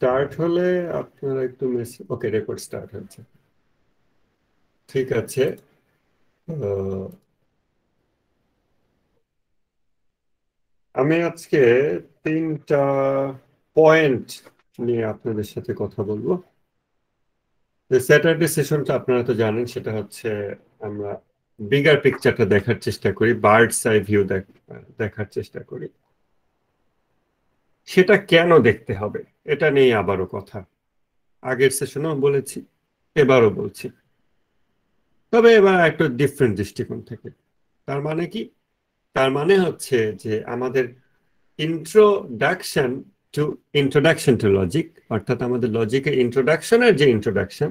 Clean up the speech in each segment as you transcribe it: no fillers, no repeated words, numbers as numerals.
Start হলে আপনারা একটু ওকে, রেকর্ড স্টার্ট হচ্ছে। ঠিক আছে। আহ, আমি আজকে 3টা পয়েন্ট নিয়ে আপনাদের সাথে কথা বলবো। যে স্যাটারডে সেশনটা আপনারা তো জানেন, সেটা হচ্ছে আমরা বিগার পিকচারটা দেখার চেষ্টা করি, বার্ডস আই ভিউ দেখার চেষ্টা করি। সেটা কেন দেখতে হবে এটা নিয়ে আবারও কথা, আগের সেশনেও বলেছি, এবারও বলছি, তবে এবার একটু ডিফারেন্ট দৃষ্টিকোণ থেকে। তার মানে কি? তার মানে হচ্ছে যে আমাদের ইন্ট্রোডাকশন ইন্ট্রোডাকশন টু লজিক, অর্থাৎ আমাদের লজিকের ইন্ট্রোডাকশনের যে ইন্ট্রোডাকশন,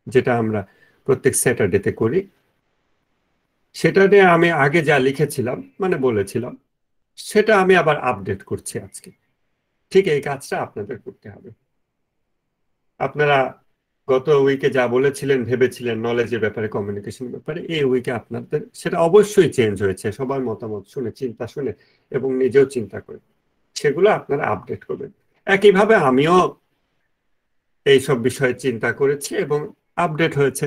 যেটা আমরা প্রত্যেক স্যাটারডেতে করি, সেটা নিয়ে আমি আগে যা লিখেছিলাম মানে বলেছিলাম, সেটা আমি আবার আপডেট করছি আজকে। ঠিক এই কাজটা আপনাদের করতে হবে। আপনারা গত উইকে যা বলেছিলেন, ভেবেছিলেন নলেজের ব্যাপারে, কমিউনিকেশন ব্যাপারে, এই উইকে আপনাদের সেটা অবশ্যই চেঞ্জ হয়েছে, সবার মতামত শুনে, চিন্তা শুনে এবং নিজেও চিন্তা করে সেগুলো আপনারা আপডেট করবেন। একইভাবে আমিও এইসব বিষয়ে চিন্তা করেছি এবং আপডেট হয়েছে।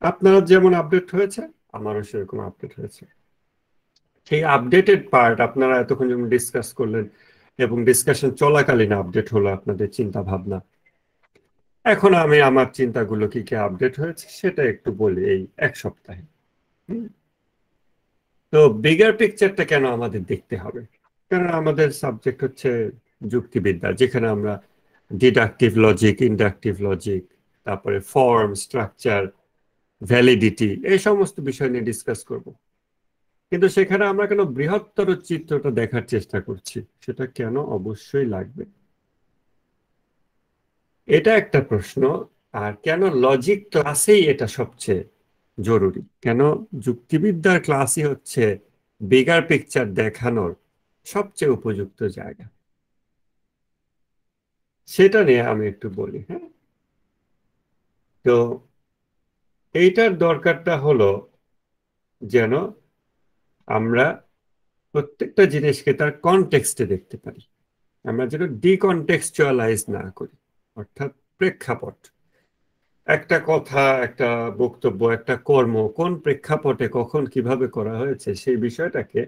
আপনারা যেমন আপডেট হয়েছে, আমারও সেরকম আপডেট হয়েছে। সেই আপডেটেড পার্ট আপনারা এতক্ষণ যেমন ডিসকাস করলেন এবং ডিসকাশন চলাকালীন আপডেট হলো আপনাদের চিন্তা ভাবনা। এখন আমি আমার চিন্তাগুলো কি কি আপডেট হয়েছে সেটা একটু বলি এই এক সপ্তাহে। হুম। তো বিগার পিকচারটা কেন আমাদের দেখতে হবে? কারণ আমাদের সাবজেক্ট হচ্ছে যুক্তিবিদ্যা, যেখানে আমরা ডিডাকটিভ লজিক, ইন্ডাকটিভ লজিক, তারপরে ফর্ম, স্ট্রাকচার, ভ্যালিডিটি, এই সমস্ত বিষয় নিয়ে ডিসকাস করব। কিন্তু সেখানে আমরা কেন বৃহত্তর চিত্রটা দেখার চেষ্টা করছি, সেটা কেন অবশ্যই লাগবে, এটা একটা প্রশ্ন। আর কেন লজিক ক্লাসেই এটা সবচেয়ে জরুরি, কেন যুক্তিবিদ্যার ক্লাসই হচ্ছে বিগার পিকচার দেখানোর সবচেয়ে উপযুক্ত জায়গা, সেটা নিয়ে আমি একটু বলি। হ্যাঁ, তো এইটার দরকারটা হলো যেন আমরা প্রত্যেকটা জিনিসকে তার কনটেক্সটে দেখতে পারি, আমরা যেন ডিকনটেক্সচুয়ালাইজ না করি, অর্থাৎ প্রেক্ষাপট, একটা কথা, একটা বক্তব্য, একটা কর্ম কোন প্রেক্ষাপটে কখন কিভাবে করা হয়েছে সেই বিষয়টাকে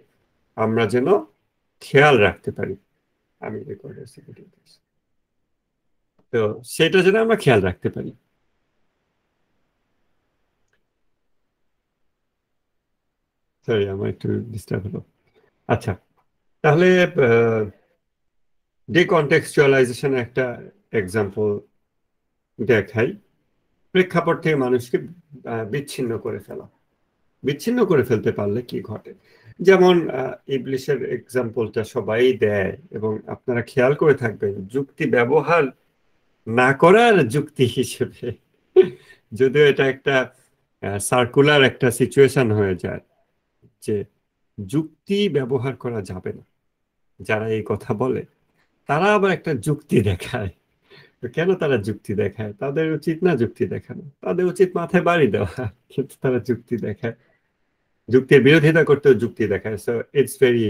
আমরা যেন খেয়াল রাখতে পারি। আমি রেকর্ডের সিকিউরিটি, তো সেটা যেন আমরা খেয়াল রাখতে পারি। সরি, আমার একটু ডিস্টার্ব হলো। আচ্ছা, তাহলে ডিকনটেক্সচুয়ালাইজেশন একটা এক্সাম্পল দেখাই। প্রেক্ষাপট থেকে মানুষকে বিচ্ছিন্ন করে ফেলা, বিচ্ছিন্ন করে ফেলতে পারলে কি ঘটে? যেমন ইবলিশের এক্সাম্পলটা সবাই দেয় এবং আপনারা খেয়াল করে থাকবেন, যুক্তি ব্যবহার না করার যুক্তি হিসেবে, যদিও এটা একটা সার্কুলার একটা সিচুয়েশন হয়ে যায় যে যুক্তি ব্যবহার করা যাবে না, যারা এই কথা বলে তারা আবার একটা যুক্তি দেখায়। তো কেন তারা যুক্তি দেখায়? তাদের উচিত না যুক্তি দেখানো, তাদের উচিত মাথায় বাড়ি দেওয়া, কিন্তু তারা যুক্তি দেখায়, যুক্তির বিরোধিতা করতেও যুক্তি দেখায়। সো ইটস ভেরি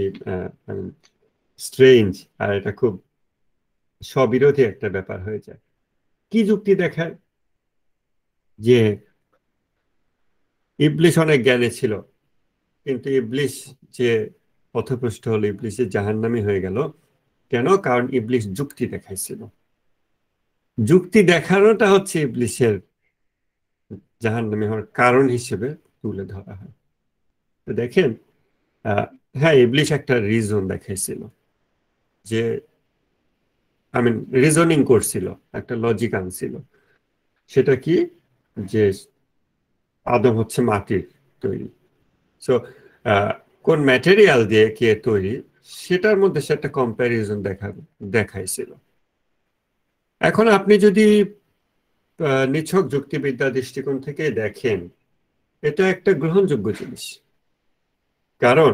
স্ট্রেঞ্জ, আর এটা খুব স্ববিরোধী একটা ব্যাপার হয়ে যায়। কি যুক্তি দেখায়? যে ইবলিশ অনেক জ্ঞানী ছিল, কিন্তু ইবলিশ যে পথভ্রষ্ট হলো, ইবলিশ যে জাহান্নামী হয়ে গেল, কেন? কারণ ইবলিশ যুক্তি দেখাইছিল। যুক্তি দেখানোটা হচ্ছে ইবলিশের জাহান্নামী হওয়ার কারণ হিসেবে তুলে ধরা হয়। তো দেখেন, আহ, হ্যাঁ, ইবলিশ একটা রিজন দেখাইছিল, যে আই মিন রিজনিং করছিল, একটা লজিক আনছিল। সেটা কি? যে আদম হচ্ছে মাটির তৈরি। সো কোন ম্যাটেরিয়াল দিয়ে কে তৈরি, সেটার মধ্যে সে একটা কম্প্যারিজন দেখাইছিল। এখন আপনি যদি নিছক যুক্তিবিদ্যা দৃষ্টিকোণ থেকে দেখেন, এটা একটা গ্রহণযোগ্য জিনিস। কারণ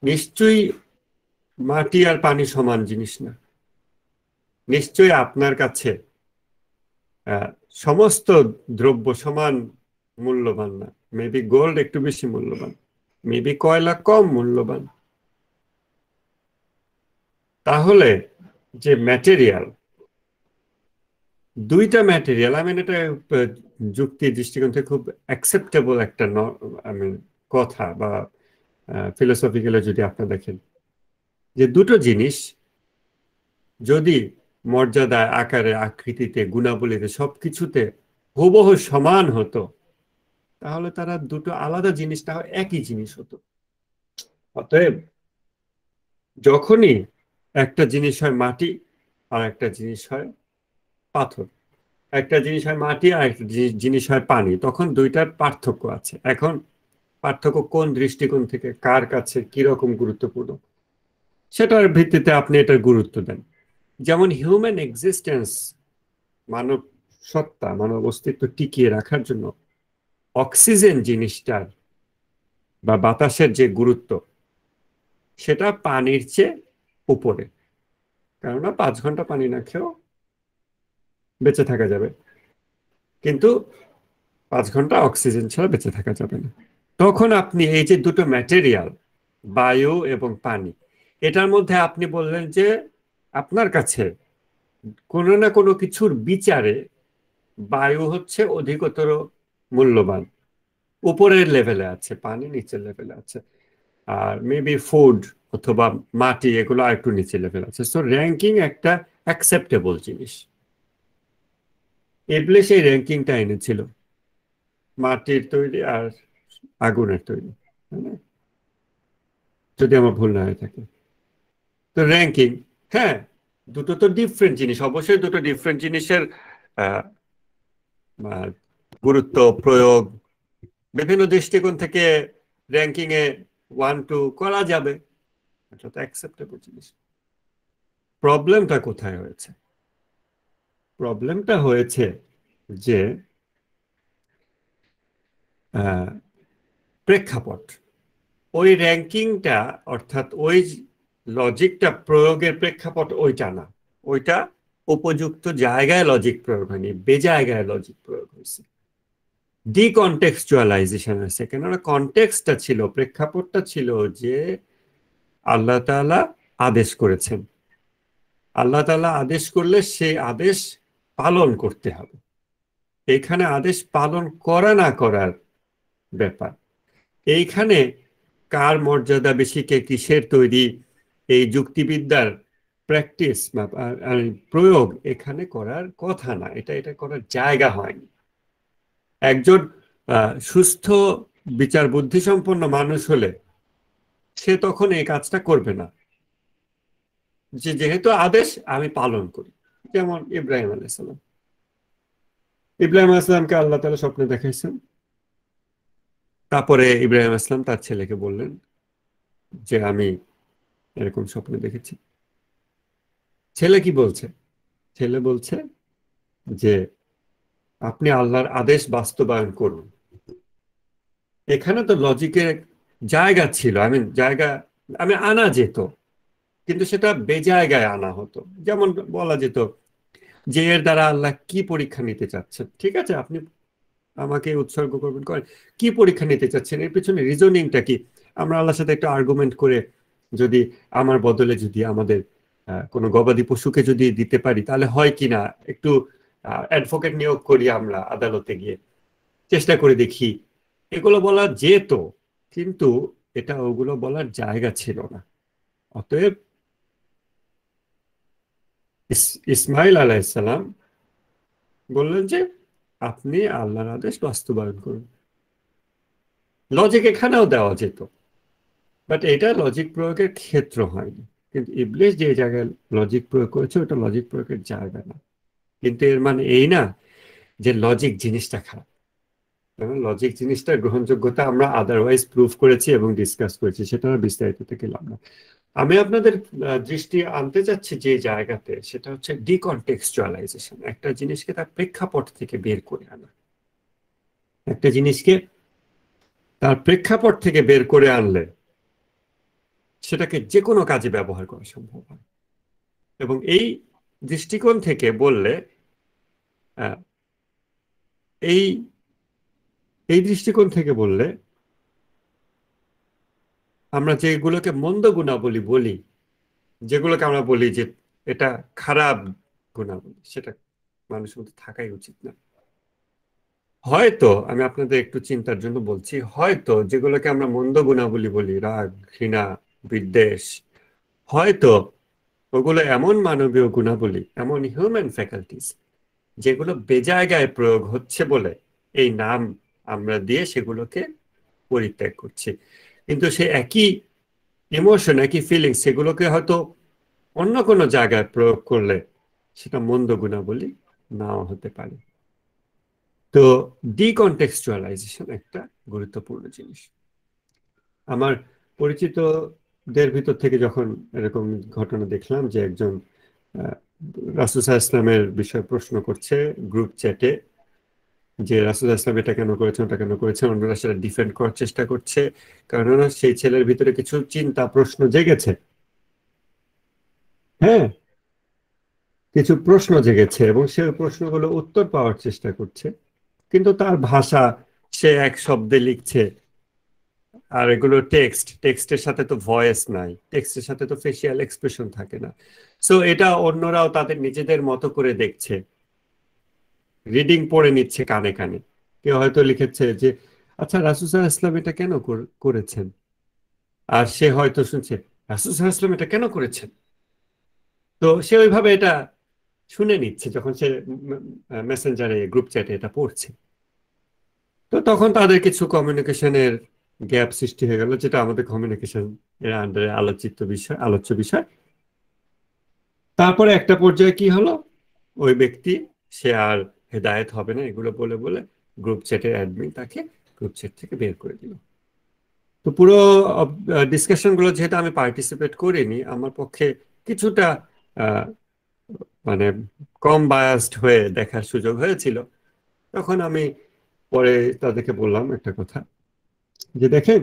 নিশ্চয়ই মাটি আর পানি সমান জিনিস না। নিশ্চয়ই আপনার কাছে আহ, সমস্ত দ্রব্য সমান মূল্যবান না। মেবি গোল্ড একটু বেশি মূল্যবান, মেবি কয়লা কম মূল্যবান। তাহলে যে ম্যাটেরিয়াল, দুইটা ম্যাটেরিয়াল, এটা যুক্তি দৃষ্টিকোণ থেকে খুব অ্যাকসেপ্টেবল একটা কথা, বা ফিলোসফিক্যালি যদি আপনারা দেখেন যে দুটো জিনিস যদি মর্যাদায়, আকারে, আকৃতিতে, গুণাবলীতে, সবকিছুতে হুবহু সমান হতো, তাহলে তারা দুটো আলাদা জিনিস না হয় একই জিনিস হতো। অতএব যখনই একটা জিনিস হয় মাটি আর একটা জিনিস হয় পাথর, একটা জিনিস হয় মাটি আর একটা জিনিস হয় পানি, তখন দুইটার পার্থক্য আছে। এখন পার্থক্য কোন দৃষ্টিকোণ থেকে, কার কাছে কিরকম গুরুত্বপূর্ণ, সেটার ভিত্তিতে আপনি এটার গুরুত্ব দেন। যেমন হিউম্যান এক্সিস্টেন্স, মানব সত্তা, মানব অস্তিত্ব টিকিয়ে রাখার জন্য অক্সিজেন জিনিসটার বা বাতাসের যে গুরুত্ব, সেটা পানির চেয়ে উপরে। কেননা 5 ঘন্টা পানি না খেয়েও বেঁচে থাকা যাবে, কিন্তু 5 ঘন্টা অক্সিজেন ছাড়া বেঁচে থাকা যাবে না। তখন আপনি এই যে দুটো ম্যাটেরিয়াল, বায়ু এবং পানি, এটার মধ্যে আপনি বললেন যে আপনার কাছে কোনো না কোনো কিছুর বিচারে বায়ু হচ্ছে অধিকতর মূল্যবান, উপরের লেভেলে আছে, পানি নিচের লেভেলে আছে, আর মেবি ফুড অথবা মাটি এগুলো আরেকটু নিচে লেভেল আছে। সো র্যাঙ্কিং একটা অ্যাকসেপ্টেবল জিনিস। ইবলিশ এই র্যাঙ্কিংটা এনেছিল, মাটির তৈরি আর আগুনের তৈরি, তাই না? যদি আমার ভুল না হয়ে থাকে। তো র্যাঙ্কিং, হ্যাঁ, দুটো তো ডিফারেন্ট জিনিস, অবশ্যই দুটো ডিফারেন্ট জিনিসের আহ, আহ, গুরুত্ব, প্রয়োগ, বিভিন্ন দৃষ্টিকোণ থেকে র্যাঙ্কিং এ 1-2 করা যাবে, এটা তো অ্যাকসেপ্টেবল জিনিস। প্রবলেমটা কোথায় হয়েছে? প্রবলেমটা হয়েছে যে প্রেক্ষাপট, ওই র্যাঙ্কিংটা, অর্থাৎ ওই লজিকটা প্রয়োগের প্রেক্ষাপট ওইটা না, ওইটা উপযুক্ত জায়গায় লজিক প্রয়োগ হয়নি, বেজায়গায় লজিক প্রয়োগ হয়েছে, ডিকনটেক্সচুয়ালাইজেশন হয়েছে। কেননা কনটেক্সটটা ছিল, প্রেক্ষাপটটা ছিল যে আল্লাহ তাআলা আদেশ করেছেন, আল্লাহ তাআলা আদেশ করলে সেই আদেশ পালন করতে হবে। এইখানে আদেশ পালন করা না করার ব্যাপার। এইখানে কার মর্যাদা বেশি, কে কিসের তৈরি, এই যুক্তিবিদ্যার প্র্যাকটিস বা প্রয়োগ এখানে করার কথা না, এটা এটা করার জায়গা হয়নি। একজন সুস্থ বিচার বুদ্ধিসম্পন্ন মানুষ হলে সে তখন এই কাজটা করবে না, যে যেহেতু আদেশ আমি পালন করি। যেমন ইব্রাহিম আলাইসাল্লাম, ইব্রাহিম আলাইসাল্লামকে আল্লাহ তাআলা স্বপ্নে দেখাইছেন, তারপরে ইব্রাহিম আসলাম তার ছেলেকে বললেন যে আমি এরকম স্বপ্ন দেখেছি। ছেলে কি বলছে? ছেলে বলছে যে আপনি আল্লাহর আদেশ বাস্তবায়ন করুন। এখানে তো লজিকের জায়গা ছিল, জায়গা আনা যেত, কিন্তু সেটা বেজায়গায় আনা হতো। যেমন বলা যেত যে এর দ্বারা আল্লাহ কি পরীক্ষা নিতে চাচ্ছেন, ঠিক আছে আপনি আমাকে উৎসর্গ করবেন, করেন, কি পরীক্ষা নিতে চাচ্ছেন, এর পিছনে রিজনিংটা কি? আমরা আল্লাহর সাথে একটু আর্গুমেন্ট করে যদি আমার বদলে যদি আমাদের কোনো গবাদি পশুকে যদি দিতে পারি, তাহলে হয় কি না, একটু অ্যাডভোকেট নিয়োগ করি আমরা আদালতে গিয়ে, চেষ্টা করে দেখি, এগুলো বলা যেত, কিন্তু এটা ওগুলো বলার জায়গা ছিল না। অতএব ইসমাইল আলাইহিসসালাম বললেন যে আপনি আল্লাহর আদেশ বাস্তবায়ন করুন। লজিক এখানেও দেওয়া যেত, বাট এটা লজিক প্রয়োগের ক্ষেত্র হয়নি। কিন্তু ইবলিশ যে জায়গায় লজিক প্রয়োগ করেছে ওটা লজিক প্রয়োগের জায়গা না। কিন্তু এর মানে এই না যে লজিক জিনিসটা খারাপ। লজিক জিনিসটা গ্রহণযোগ্যতা আমরা আদারওয়াইজ প্রুভ করেছি এবং ডিসকাস করেছি, সেটা আর বিস্তারিত থেকে লাভ না। আমি আপনাদের দৃষ্টি আনতে চাচ্ছি যে জায়গাতে, সেটা হচ্ছে ডিকনটেক্সচুয়ালাইজেশন, একটা জিনিসকে তার প্রেক্ষাপট থেকে বের করে আনা। একটা জিনিসকে তার প্রেক্ষাপট থেকে বের করে আনলে সেটাকে যে কোনো কাজে ব্যবহার করা সম্ভব হয়। এবং এই দৃষ্টিকোণ থেকে বললে, এই এই দৃষ্টিকোণ থেকে বললে আমরা যেগুলোকে মন্দ গুণাবলী বলি, যেগুলোকে আমরা বলি যে এটা খারাপ গুণাবলী, সেটা মানুষের মধ্যে থাকাই উচিত না। হয়তো আমি আপনাদের একটু চিন্তার জন্য বলছি, হয়তো যেগুলোকে আমরা মন্দ গুণাবলী বলি, রাগ, ঘৃণা, বিদ্বেষ, হয়তো ওগুলো এমন মানবীয় গুণাবলী, এমন হিউম্যান ফ্যাকাল্টিস, যেগুলো বেজায়গায় প্রয়োগ হচ্ছে বলে এই নাম আমরা দিয়ে সেগুলোকে পরিত্যাগ করছি। কিন্তু সে একই ইমোশন, একই ফিলিংস, সেগুলোকে হয়তো অন্য কোনো জায়গায় প্রয়োগ করলে সেটা মন্দ গুণাবলী নাও হতে পারে। তো ডিকনটেক্সচুয়ালাইজেশন একটা গুরুত্বপূর্ণ জিনিস। আমার পরিচিতদের ভিতর থেকে যখন এরকম ঘটনা দেখলাম যে একজন রাসূল সাল্লাল্লাহু আলাইহি ইসলামের বিষয়ে প্রশ্ন করছে গ্রুপ চ্যাটে, যে রাসূল সাল্লাল্লাহু আলাইহি ইসলাম এটা কেন করেছেন, ওটা কেন করেছেন, অন্যরা সেটা ডিফেন্ড করার চেষ্টা করছে, কারণ সেই ছেলের ভিতরে কিছু চিন্তা প্রশ্ন জেগেছে। হ্যাঁ, কিছু প্রশ্ন জেগেছে এবং সে প্রশ্নগুলো উত্তর পাওয়ার চেষ্টা করছে, কিন্তু তার ভাষা, সে এক শব্দে লিখছে, আর এগুলো টেক্সটের সাথে তো ভয়েস নাই, টেক্সটের সাথে তো ফেসিয়াল এক্সপ্রেশন থাকে না। সো এটা অন্যরাও তাদের নিজেদের মতো করে দেখছে, রিডিং পড়ে নিচ্ছে কানে কানে। কেউ হয়তো লিখেছে যে আচ্ছা রাসূল সাল্লাল্লাহু আলাইহি ওয়াসাল্লাম এটা কেন করেছেন, আর সে হয়তো শুনছে রাসূল সাল্লাল্লাহু আলাইহি ওয়াসাল্লাম এটা কেন করেছেন। তো সে ওইভাবে এটা শুনে নিচ্ছে যখন সে মেসেঞ্জারে, গ্রুপ চ্যাটে এটা পড়ছে। তো তখন তাদের কিছু কমিউনিকেশনের গ্যাপ সৃষ্টি হয়ে গেল, যেটা আমাদের কমিউনিকেশন এর আন্ডারে আলোচ্য বিষয়। তারপরে একটা পর্যায়ে কি হলো, ওই ব্যক্তি, সে আর হেদায়েত হবে না এগুলো বলে বলে গ্রুপ চ্যাটের অ্যাডমিন তাকে গ্রুপ চ্যাট থেকে বের করে দিল। তো পুরো ডিসকাশন গুলো যেহেতু আমি পার্টিসিপেট করিনি, আমার পক্ষে কিছুটা আহ, মানে কম বায়াসড হয়ে দেখার সুযোগ হয়েছিল। তখন আমি পরে তাদেরকে বললাম একটা কথা, যে দেখেন,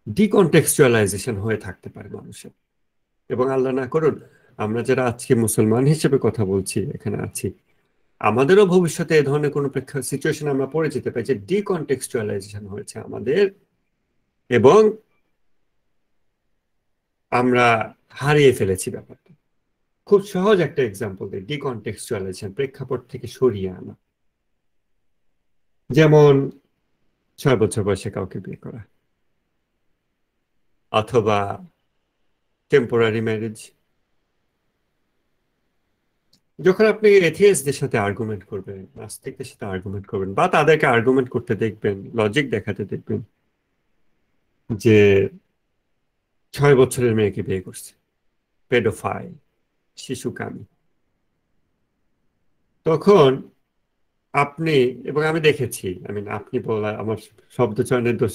ডিকনটেক্সচুয়ালাইজেশন হয়ে থাকতে পারে মানুষের, এবং আল্লাহ না করুন আমরা যারা আজকে মুসলমান হিসেবে কথা বলছি, এখানে আছি, আমাদেরও ভবিষ্যতে এ ধরনের কোনো সিচুয়েশন আমরা পড়ে যেতে পারি যে ডিকনটেক্সচুয়ালাইজেশন হয়েছে আমাদের, এবং আমরা হারিয়ে ফেলেছি ব্যাপারটা। খুব সহজ একটা এক্সাম্পল দিই, ডিকনটেক্সচুয়ালাইজেশন, প্রেক্ষাপট থেকে সরিয়ে আনা। যেমন 6 বছর বয়সে কাউকে বিয়ে করা, অথবা টেম্পোরারি ম্যারেজ। যখন আপনি এথিয়েস্টদের সাথে আর্গুমেন্ট করবেন, নাস্তিকদের সাথে আর্গুমেন্ট করবেন, বা তাদেরকে আর্গুমেন্ট করতে দেখবেন, লজিক দেখাতে দেখবেন যে 6 বছরের মেয়েকে বিয়ে করছে, পেডোফাইল, শিশুকামী, তখন আপনি, এবং আমি দেখেছি, আপনি বলা আমার শব্দ চয়নের দোষ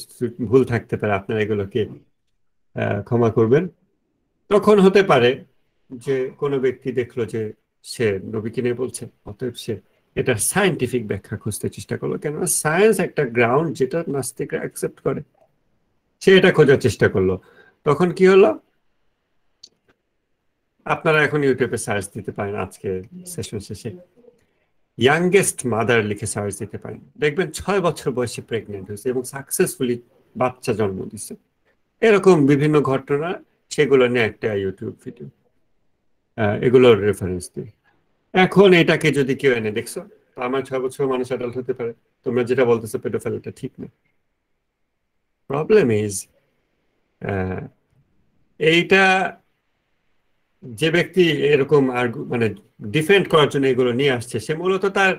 ভুল থাকতে পারে, আপনারা এগুলোকে ক্ষমা করবেন। তখন হতে পারে যে কোনো ব্যক্তি দেখলো যে সে নবীকে নিয়ে বলছে, অতএব সে এটা সায়েন্টিফিক ব্যাখ্যা খুঁজতে চেষ্টা করলো, কেননা সায়েন্স একটা গ্রাউন্ড যেটা নাস্তিকরা অ্যাকসেপ্ট করে, সে এটা খোঁজার চেষ্টা করলো। তখন কি হলো, আপনারা এখন ইউটিউবে সার্চ দিতে পারেন, আজকে সেশন শেষে ইয়াংগেস্ট মাদার লিখে সার্চ দিতে পারেন, দেখবেন 6 বছর বয়সে প্রেগনেন্ট হয়েছে এবং সাকসেসফুলি বাচ্চা জন্ম দিচ্ছে। এরকম বিভিন্ন ঘটনা, সেগুলো নিয়ে একটা ইউটিউব ভিডিও, এগুলোর রেফারেন্স দিই। এখন এটাকে যদি কেউ এনে দেখছো, তো আমার 6 বছর মানুষ অ্যাডাল্ট হতে পারে, তোমরা যেটা বলতেছো পেডোফাইল, এটা ঠিক না। প্রবলেম ইজ, এইটা যে ব্যক্তি এরকম মানে ডিফেন্ড করার জন্য এগুলো নিয়ে আসছে, সে মূলত তার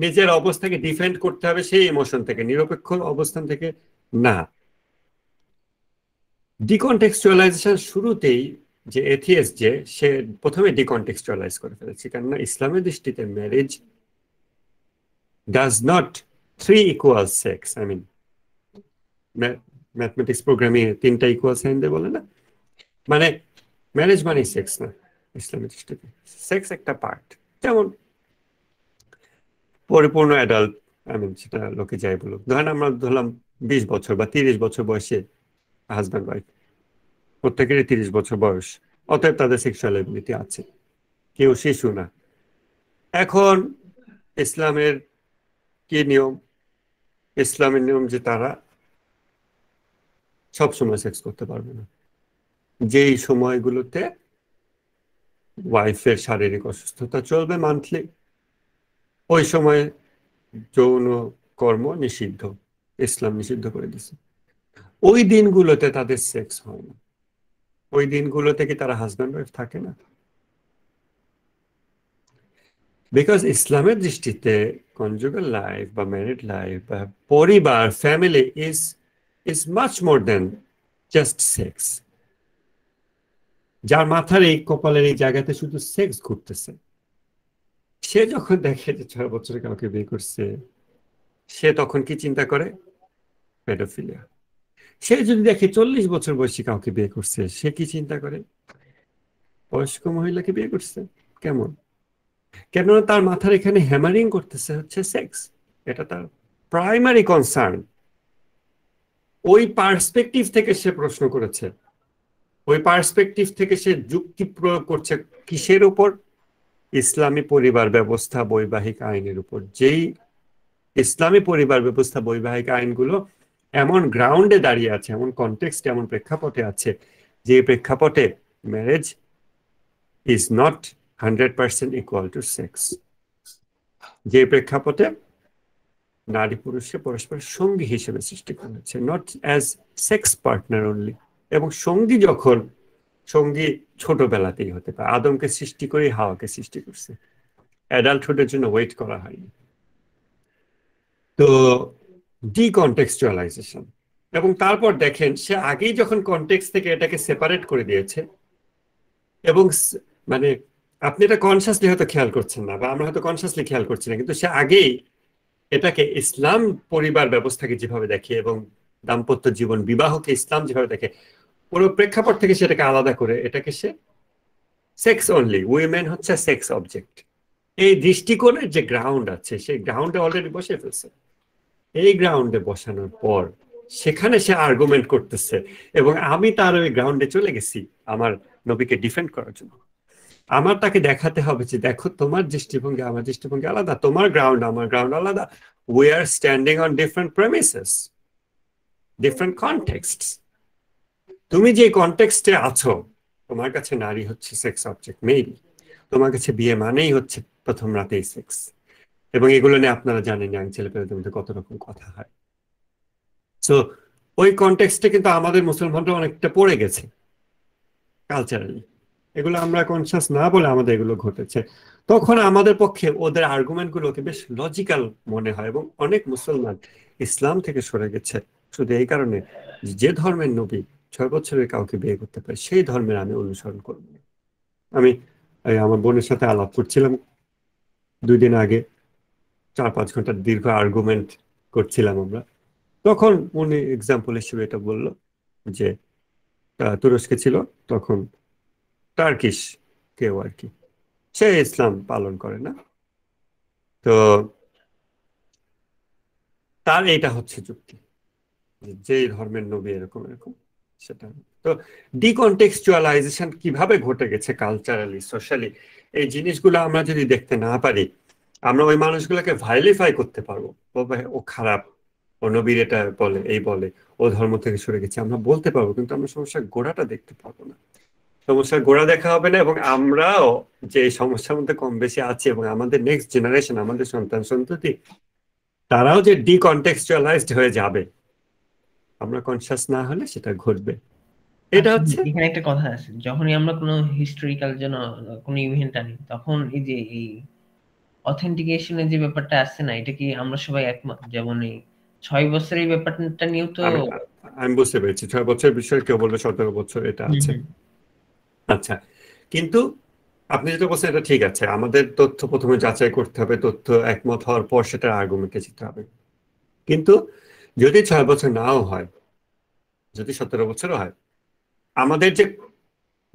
নিজের অবস্থাকে ডিফেন্ড করতে হবে সেই ইমোশন থেকে, নিরপেক্ষ অবস্থান থেকে না। ডিকনটেক্সচুয়ালাইজেশন শুরুতেই, যে এথিয়েস্ট, যে সে প্রথমে ডিকনটেক্সচুয়ালাইজ করে ফেলেছে, কেননা ইসলামের দৃষ্টিতে marriage does not 3 = 6। Mathematics programming 3টা ইকুয়াল সাইন দিয়ে বলে না, মানে ম্যারেজ মানে সেক্স না ইসলামের দৃষ্টিতে। সেক্স একটা পার্ট, যেমন পরিপূর্ণ অ্যাডাল্ট, সেটা লোকে যাই বলুক, ধরেন আমরা ধরলাম 20 বছর বা 30 বছর বয়সে হাজব্যান্ড ওয়াইফ, প্রত্যেকেরই 30 বছর বয়স, অতএব তাদের সেক্সুয়াল এবিলিটি আছে, কেউ শিশু না। এখন ইসলামের কি নিয়ম, ইসলামের নিয়ম যে তারা সবসময় সেক্স করতে পারবে না, যেই সময়গুলোতে ওয়াইফের শারীরিক অসুস্থতা চলবে মান্থলি, ওই সময় যৌন কর্ম নিষিদ্ধ, ইসলাম নিষিদ্ধ করে দিছে। ওই দিনগুলোতে তাদের সেক্স হয় না, ওই দিনগুলোতে কি তারা হাজব্যান্ড ওয়াইফ থাকে না? বিকজ ইসলামের দৃষ্টিতে কনজুগাল লাইফ বা ম্যারিড লাইফ বা পরিবার, family is much more than just sex. যার মাথার এই কপালের এই জায়গাতে শুধু সেক্স ঘুরতেছে, সে যখন দেখে যে 6 বছরে কাউকে বিয়ে করছে, সে তখন কি চিন্তা করে? পেডোফিলিয়া। সে যদি দেখে 40 বছর বয়সী কাউকে বিয়ে করছে, সে কি চিন্তা করে? বয়স্ক মহিলাকে বিয়ে করছে। কেমন? কেননা তার মাথার এখানে হ্যামারিং করতেছে হচ্ছে সেক্স, এটা তার প্রাইমারি কনসার্ন। ওই পার্সপেক্টিভ থেকে সে প্রশ্ন করেছে, ওই পার্সপেক্টিভ থেকে সে যুক্তি প্রয়োগ করছে কিসের উপর? ইসলামী পরিবার ব্যবস্থা, বৈবাহিক আইনের উপর। যেই ইসলামী পরিবার ব্যবস্থা, বৈবাহিক আইনগুলো এমন গ্রাউন্ডে দাঁড়িয়ে আছে, এমন কনটেক্সট, এমন প্রেক্ষাপটে আছে, যে প্রেক্ষাপটে marriage is not 100% equal to sex. যে প্রেক্ষাপটে নারী পুরুষকে পরস্পর সঙ্গী হিসেবে সৃষ্টি করা হচ্ছে, not as sex partner only. এবং সঙ্গী যখন, সঙ্গী ছোটবেলাতেই হতে পারে। আদমকে সৃষ্টি করে হাওয়াকে সৃষ্টি করছে, অ্যাডাল্টহুডের জন্য ওয়েট করা হয়নি। তো ডিকন্টেক্সচুয়ালাইজেশন। এবং তারপর দেখেন, সে আগেই যখন কনটেক্সট থেকে এটাকে সেপারেট করে দিয়েছে, এবং মানে আপনি এটা কনসিয়াসলি হয়তো খেয়াল করছেন না, বা আমরা হয়তো কনসিয়াসলি খেয়াল করছি না, কিন্তু সে আগেই এটাকে ইসলাম পরিবার ব্যবস্থাকে যেভাবে দেখে এবং দাম্পত্য জীবন, বিবাহকে ইসলাম যেভাবে দেখে, পুরো প্রেক্ষাপট থেকে সেটাকে আলাদা করে এটাকে সে সেক্স অনলি, উইমেন হচ্ছে সেক্স অবজেক্ট, এই দৃষ্টিকোণের যে গ্রাউন্ড আছে, সেই গ্রাউন্ডে অলরেডি বসে ফেলছে। এই গ্রাউন্ডে বসানোর পর সেখানে সে আর্গুমেন্ট করতেছে, এবং আমি তার ওই গ্রাউন্ডে চলে গেছি আমার নবীকে ডিফেন্ড করার জন্য। আমার তাকে দেখাতে হবে যে দেখো, তোমার দৃষ্টিভঙ্গি আমার দৃষ্টিভঙ্গি আলাদা, তোমার গ্রাউন্ড আমার গ্রাউন্ড আলাদা, we are standing on different premises, different context. তুমি যে কনটেক্সটে আছো, তোমার কাছে নারী হচ্ছে সেক্স অবজেক্ট, মেবি তোমার কাছে বিয়ে মানেই হচ্ছে প্রথম রাতেই সেক্স। এবং এগুলো নিয়ে আপনারা জানেন ইয়াং ছেলেপেলেদের মধ্যে কত রকম কথা হয়। সো ওই কনটেক্সটে কিন্তু আমাদের মুসলমানরা অনেকটা পড়ে গেছে কালচারালি। এগুলো আমরা কনসিয়াস না বলে আমাদের এগুলো ঘটেছে। তখন আমাদের পক্ষে ওদের আর্গুমেন্ট গুলোকে বেশ লজিক্যাল মনে হয়, এবং অনেক মুসলমান ইসলাম থেকে সরে গেছে শুধু এই কারণে, যে ধর্মের নবী 6 বছরের কাউকে বিয়ে করতে পারে, সেই ধর্মের আমি অনুসরণ করব না। আমি আমার বোনের সাথে আলাপ করছিলাম 2 দিন আগে, 4-5 ঘন্টার দীর্ঘ আর্গুমেন্ট করছিলাম আমরা। তখন উনি এক্সাম্পল হিসেবে এটা বললো যে তুরস্কে ছিল তখন টার্কিশ কেউ আর কি, সে ইসলাম পালন করে না, তো তার এটা হচ্ছে যুক্তি, যে ধর্মের নবী এরকম এরকম সেটা। তো ডিকন্টেক্সচুয়ালাইজেশন কিভাবে ঘটে গেছে কালচারালি, সোশ্যালি, এই জিনিসগুলো আমরা যদি দেখতে না পারি, আমরা ওই মানুষগুলোকে ভাইলিফাই করতে পারবো, ও ভাই ও খারাপ, ও নবীর এটা বলে, এই বলে, ও ধর্ম থেকে সরে গেছে, আমরা বলতে পারবো, কিন্তু আমরা সমস্যার গোড়াটা দেখতে পারবো না। সমস্যার গোড়া দেখা হবে না, এবং আমরাও যে সমস্যার মধ্যে কম বেশি আছে, এবং আমাদের নেক্সট জেনারেশন, আমাদের সন্তান সন্ততি, তারাও যে ডিকন্টেক্সচুয়ালাইজড হয়ে যাবে, আমরা কনসিয়াস না হলে সেটা ঘটবে। এটা হচ্ছে এখানে একটা কথা আছে, যখনই আমরা কোনো হিস্টোরিক্যাল কোনো ইভেন্ট আনি, তখন এই যে এই অথেন্টিকেশনের যে ব্যাপারটা আছে না, এটা কি আমরা সবাই একমত? যেমন এই 6 বছরের ব্যাপারটা নিয়েও তো আমি বুঝতে পেরেছি, 6 বছরের বিষয়ে কেউ বলবে 17 বছর, এটা আছে। আচ্ছা, কিন্তু আপনি যেটা বলছেন এটা ঠিক আছে, আমাদের তথ্য প্রথমে যাচাই করতে হবে, তথ্য একমত হওয়ার পর সেটার আর্গুমেন্টে যেতে হবে। কিন্তু যদি 6 বছর নাও হয়, যদি 17 বছরও হয়, আমাদের যে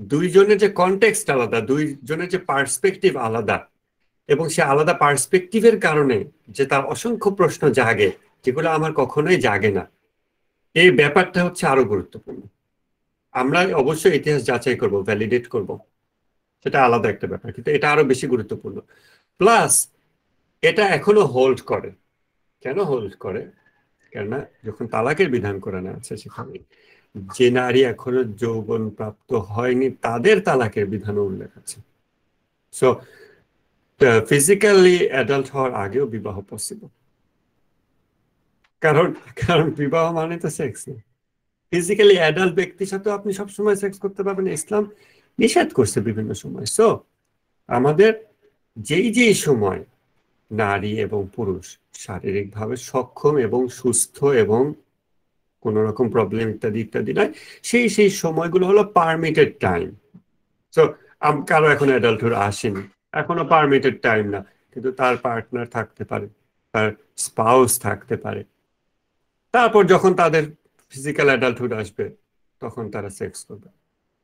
দুইজনের যে কনটেক্সট আলাদা, দুইজনের যে পার্সপেক্টিভ আলাদা, এবং সে আলাদা পার্সপেক্টিভের কারণে যে তার অসংখ্য প্রশ্ন জাগে, যেগুলো আমার কখনোই জাগে না, এই ব্যাপারটা হচ্ছে আরো গুরুত্বপূর্ণ। আমরা অবশ্যই ইতিহাস যাচাই করব, ভ্যালিডেট করব, সেটা আলাদা একটা ব্যাপার, কিন্তু এটা আরো বেশি গুরুত্বপূর্ণ। প্লাস এটা এখনো হোল্ড করে। কেন হোল্ড করে? কেননা যখন তালাকের বিধান কোরআনে আছে, সেখানে যে নারী এখনো যৌবন প্রাপ্ত হয়নি তাদের তালাকের বিধান উল্লেখ আছে। সো ফিজিক্যালি অ্যাডাল্ট হওয়ার আগেও বিবাহ পসিবল, কারণ কারণ বিবাহ মানে তো সেক্স না। ফিজিক্যালি অ্যাডাল্ট ব্যক্তির সাথে আপনি সবসময় সেক্স করতে পারবেন, ইসলাম নিষেধ করছে বিভিন্ন সময়। সো আমাদের যেই যেই সময় নারী এবং পুরুষ শারীরিকভাবে সক্ষম এবং সুস্থ এবং কোন রকম প্রবলেম ইত্যাদি ইত্যাদি নয়, সেই সেই সময়গুলো হলো পারমিটেড টাইম। সো কারো এখন অ্যাডাল্টহুড আসেনি, এখনো পারমিটেড টাইম না, কিন্তু তার পার্টনার থাকতে পারে, তার স্পাউস থাকতে পারে। তারপর যখন তাদের ফিজিক্যাল অ্যাডাল্টহুড আসবে তখন তারা সেক্স করবে,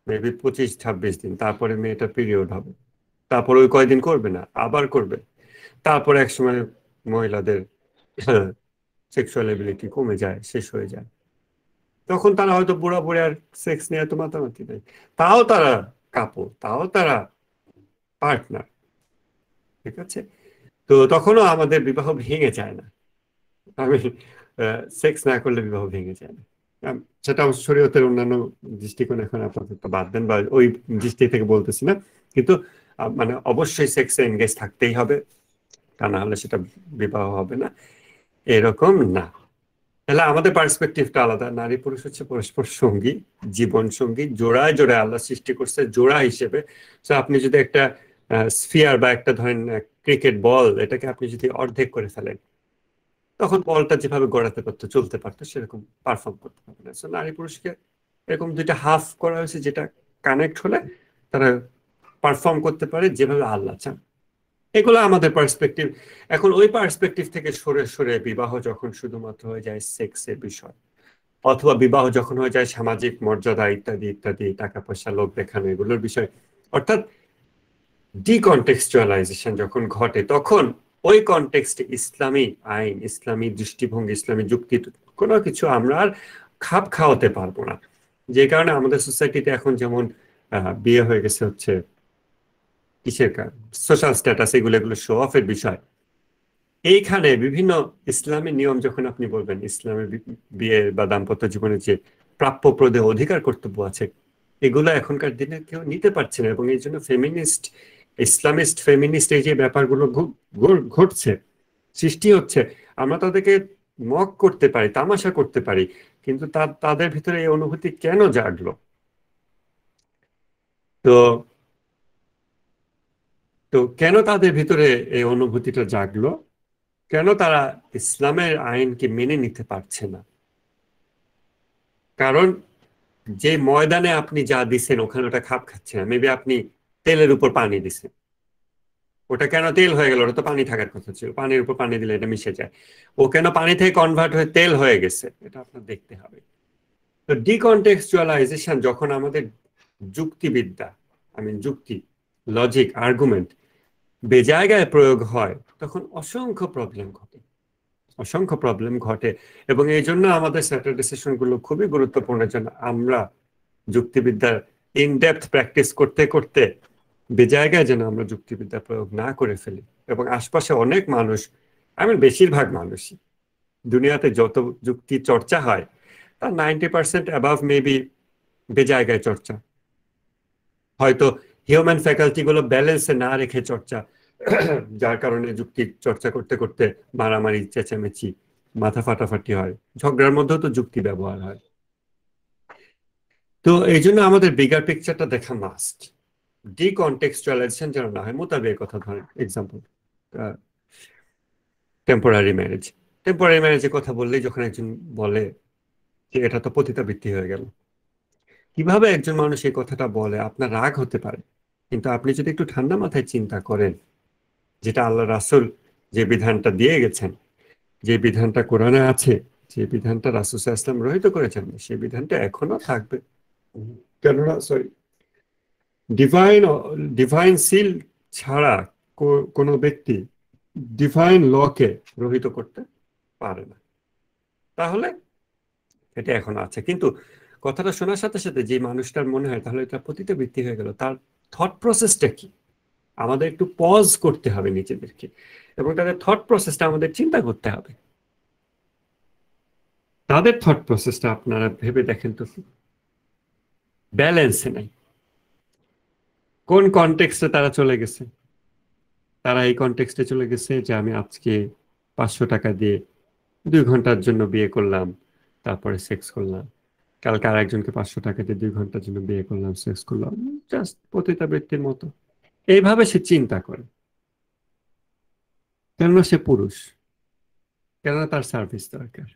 মেবি 25-26 দিন, তারপরে মেয়েটা পিরিয়ড হবে, তারপর ওই কয়দিন করবে না, আবার করবে। তারপর একসময় মহিলাদের সেক্সুয়াল এবিলিটি কমে যায়, শেষ হয়ে যায়, তখন তারা হয়তো বুড়া বুড়ি আর সেক্স নিয়ে এত মাতামাতি নেই, তাও তারা কাপড়, তাও তারা পার্টনার, ঠিক আছে? তো তখনও আমাদের বিবাহ ভেঙে যায় না। আমি সেক্স না করলে বিবাহ ভেঙে যায় না। সেটা শরীয়তের অন্যান্য দৃষ্টিকোণ এখন আপাতত বাদ দেন, বা ওই দৃষ্টি থেকে বলতেছি না, কিন্তু মানে অবশ্যই সেক্সে এনগেজ থাকতেই হবে, তা না হলে সেটা বিবাহ হবে না, এরকম না। তাহলে আমাদের পার্সপেক্টিভটা আলাদা। নারী পুরুষ হচ্ছে পরস্পর সঙ্গী, জীবন সঙ্গী, জোড়ায় জোড়ায় আল্লাহ সৃষ্টি করছে জোড়া হিসেবে। তো আপনি যদি একটা স্ফিয়ার বা একটা ধরেন ক্রিকেট বল, এটাকে আপনি যদি অর্ধেক করে ফেলেন, তখন বলটা যেভাবে গড়াতে পারতো, চলতে পারতো, সেরকম পারফর্ম করতে পারবে না। নারী পুরুষকে এরকম দুইটা হাফ করা হয়েছে, যেটা কানেক্ট হলে তারা পারফর্ম করতে পারে যেভাবে আল্লাহ চান। এগুলো আমাদের পার্সপেক্টিভ। এখন ওই পার্সপেক্টিভ থেকে সরে সরে বিবাহ যখন শুধুমাত্র হয়ে যায় সেক্সের বিষয়, অথবা বিবাহ যখন হয়ে যায় সামাজিক মর্যাদা ইত্যাদি ইত্যাদি, টাকা পয়সা, লোক দেখানো, এগুলোর বিষয়, অর্থাৎ ডিকন্টেক্সচুয়ালাইজেশন যখন ঘটে, তখন ওই কনটেক্সটে ইসলামী আইন, ইসলামী দৃষ্টিভঙ্গি, ইসলামী যুক্তি কোনো কিছু আমরা আর খাপ খাওয়াতে পারবো না। যে কারণে আমাদের সোসাইটিতে এখন যেমন বিয়ে হয়ে গেছে হচ্ছে কিসের কারণ, সোশ্যাল স্ট্যাটাস, এগুলো এগুলো শো অফের বিষয়। এইখানে বিভিন্ন ইসলামী নিয়ম যখন আপনি বলবেন, ইসলামের বিয়ে বা দাম্পত্য জীবনের যে প্রাপ্যপ্রদে অধিকার কর্তব্য আছে, এগুলো এখনকার দিনে কেউ নিতে পারছে না। এবং এই জন্য ফেমিনিস্ট, ইসলামিস্ট ফেমিনিস্ট এই যে ব্যাপারগুলো ঘটছে, সৃষ্টি হচ্ছে, আমরা তাদেরকে মক করতে পারি, তামাশা করতে পারি, কিন্তু তাদের ভিতরে এই অনুভূতি কেন জাগলো? তো তো কেন তাদের ভিতরে এই অনুভূতিটা জাগলো? কেন তারা ইসলামের আইনকে মেনে নিতে পারছে না? কারণ যে ময়দানে আপনি যা দিচ্ছেন ওখানে ওটা খাপ খাচ্ছে না। মেবি আপনি তেলের উপর পানি দিচ্ছেন, ওটা কেন তেল হয়ে গেল? ওটা তো পানি থাকার কথা ছিল, পানির উপর পানি দিলে এটা মিশে যায়। ও কেন পানি থেকে কনভার্ট হয়ে তেল হয়ে গেছে, এটা আপনার দেখতে হবে। তো ডিকন্টেক্সচুয়ালাইজেশন যখন আমাদের যুক্তিবিদ্যা, যুক্তি, লজিক, আর্গুমেন্ট বেজায়গায় প্রয়োগ হয়, তখন অসংখ্য প্রবলেম ঘটে, অসংখ্য প্রবলেম ঘটে। এবং এই জন্য আমাদের স্যাটারডে সেশন গুলো খুবই গুরুত্বপূর্ণ, যেন আমরা যুক্তিবিদ্যার ইনডেপথ প্র্যাকটিস করতে করতে বেজায়গায় যেন আমরা যুক্তিবিদ্যা প্রয়োগ না করে ফেলি। এবং আশপাশে অনেক মানুষ, বেশিরভাগ মানুষই, দুনিয়াতে যত যুক্তি চর্চা হয় তার 90% অ্যাবাভ মেবি বেজায়গায় চর্চা, হয়তো হিউম্যান ফ্যাকাল্টি গুলো ব্যালেন্সে না রেখে চর্চা, যার কারণে যুক্তি চর্চা করতে করতে মারামারি, চেঁচামেচি, মাথা ফাটাফাটি হয়, ঝগড়ার মধ্যেও তো যুক্তি ব্যবহার হয়। তো এই জন্য আমাদের বিগার পিকচারটা দেখা মাস্ট। ডিকন্টেক্সচুয়ালাইজেশন যেন না হয়। মোতাবেক কথা ধরেন, এক্সাম্পল টেম্পোরারি ম্যারেজ। টেম্পোরারি ম্যারেজের কথা বললেই যখন একজন বলে যে এটা তো পতিতাবৃত্তি হয়ে গেল, কিভাবে একজন মানুষ এই কথাটা বলে, আপনার রাগ হতে পারে, কিন্তু আপনি যদি একটু ঠান্ডা মাথায় চিন্তা করেন, যেটা আল্লাহ রাসূল যে বিধানটা দিয়ে গেছেন, যে বিধানটা কোরআনে আছে, যে বিধানটা রাসূল সাল্লাল্লাহু আলাইহি ওয়াসাল্লাম রহিত করেছেন, সেই বিধানটা এখনো থাকবে। কেননা ডিভাইন সিল ছাড়া কোনো ব্যক্তি ডিভাইন লকে রহিত করতে পারে না। তাহলে এটা এখন আছে, কিন্তু কথাটা শোনার সাথে সাথে যে মানুষটার মনে হয় তাহলে এটা পতিতাবৃত্তি হয়ে গেল, তার থট প্রসেসটা কি? আমাদের একটু পজ করতে হবে নিজেদেরকে, এবং তাদের থট প্রসেসটা আমাদের চিন্তা করতে হবে। তাদের থট প্রসেসটা আপনারা ভেবে দেখেন তো, ব্যালেন্সে নাই, কোন কনটেক্সটে তারা চলে গেছে। তারা এই কনটেক্সটে চলে গেছে যে আমি আজকে 500 টাকা দিয়ে 2 ঘন্টার জন্য বিয়ে করলাম, তারপরে সেক্স করলাম। কালকে আর একজনকে 500 টাকা দিয়ে 2 ঘন্টার জন্য বিয়ে করলাম, সেক্স করলাম। জাস্ট পতিতাবৃত্তির মতো এইভাবে সে চিন্তা করে, কেননা সে পুরুষ, কেননা তার সার্ভিস দরকার।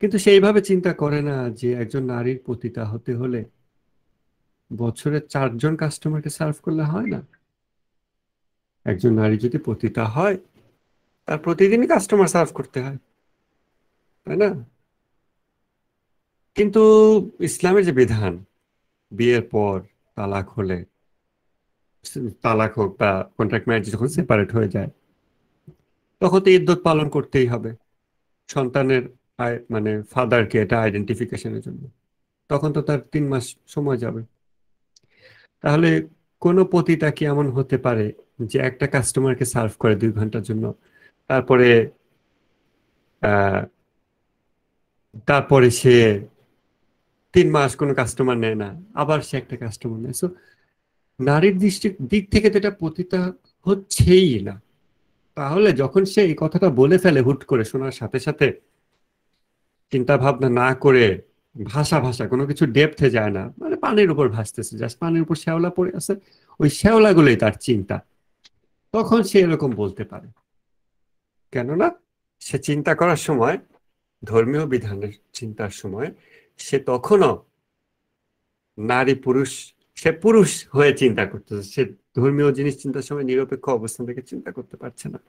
কিন্তু সেইভাবে চিন্তা করে না যে একজন নারীর পতিতা হতে হলে বছরে 4 জন কাস্টমারকে সার্ভ করলে হয় না। একজন নারী যদি পতিতা হয়, তার প্রতিদিনই কাস্টমার সার্ভ করতে হয়, তাই না? কিন্তু ইসলামের যে বিধান, বিয়ের পর তালাক হলে, তালাক হোক বা কন্ট্রাক্ট ম্যারেজ যখন সেপারেট হয়ে যায়, তখন তো ইদ্যত পালন করতেই হবে সন্তানের মানে ফাদারকে এটা আইডেন্টিফিকেশনের জন্য। তখন তো তার 3 মাস সময় যাবে। তাহলে কোনো পতিতা কি এমন হতে পারে যে একটা কাস্টমারকে সার্ভ করে 2 ঘন্টার জন্য, তারপরে আহ তারপরে সে 3 মাস কোনো কাস্টমার নেয় না, আবার সে একটা কাস্টমার নেয়? সো নারীর দিক থেকে তো এটা পতিতা হচ্ছেই না। তাহলে যখন সে এই কথাটা বলে ফেলে হুট করে, শোনার সাথে সাথে চিন্তা ভাবনা না করে, ভাষা ভাষা কোনো কিছু ডেপথে যায় না, মানে পানির উপর ভাসতেছে, জাস্ট পানির উপর শ্যাওলা পড়ে আছে, ওই শ্যাওলাগুলোই তার চিন্তা, তখন সে এরকম বলতে পারে। কেননা সে চিন্তা করার সময়, ধর্মীয় বিধানের চিন্তার সময়, সে তখনও নারী পুরুষ, সে পুরুষ হয়ে চিন্তা করতেছে। সে ধর্মীয় জিনিস চিন্তার সময় নিরপেক্ষ অবস্থান থেকে চিন্তা করতে পারছে না।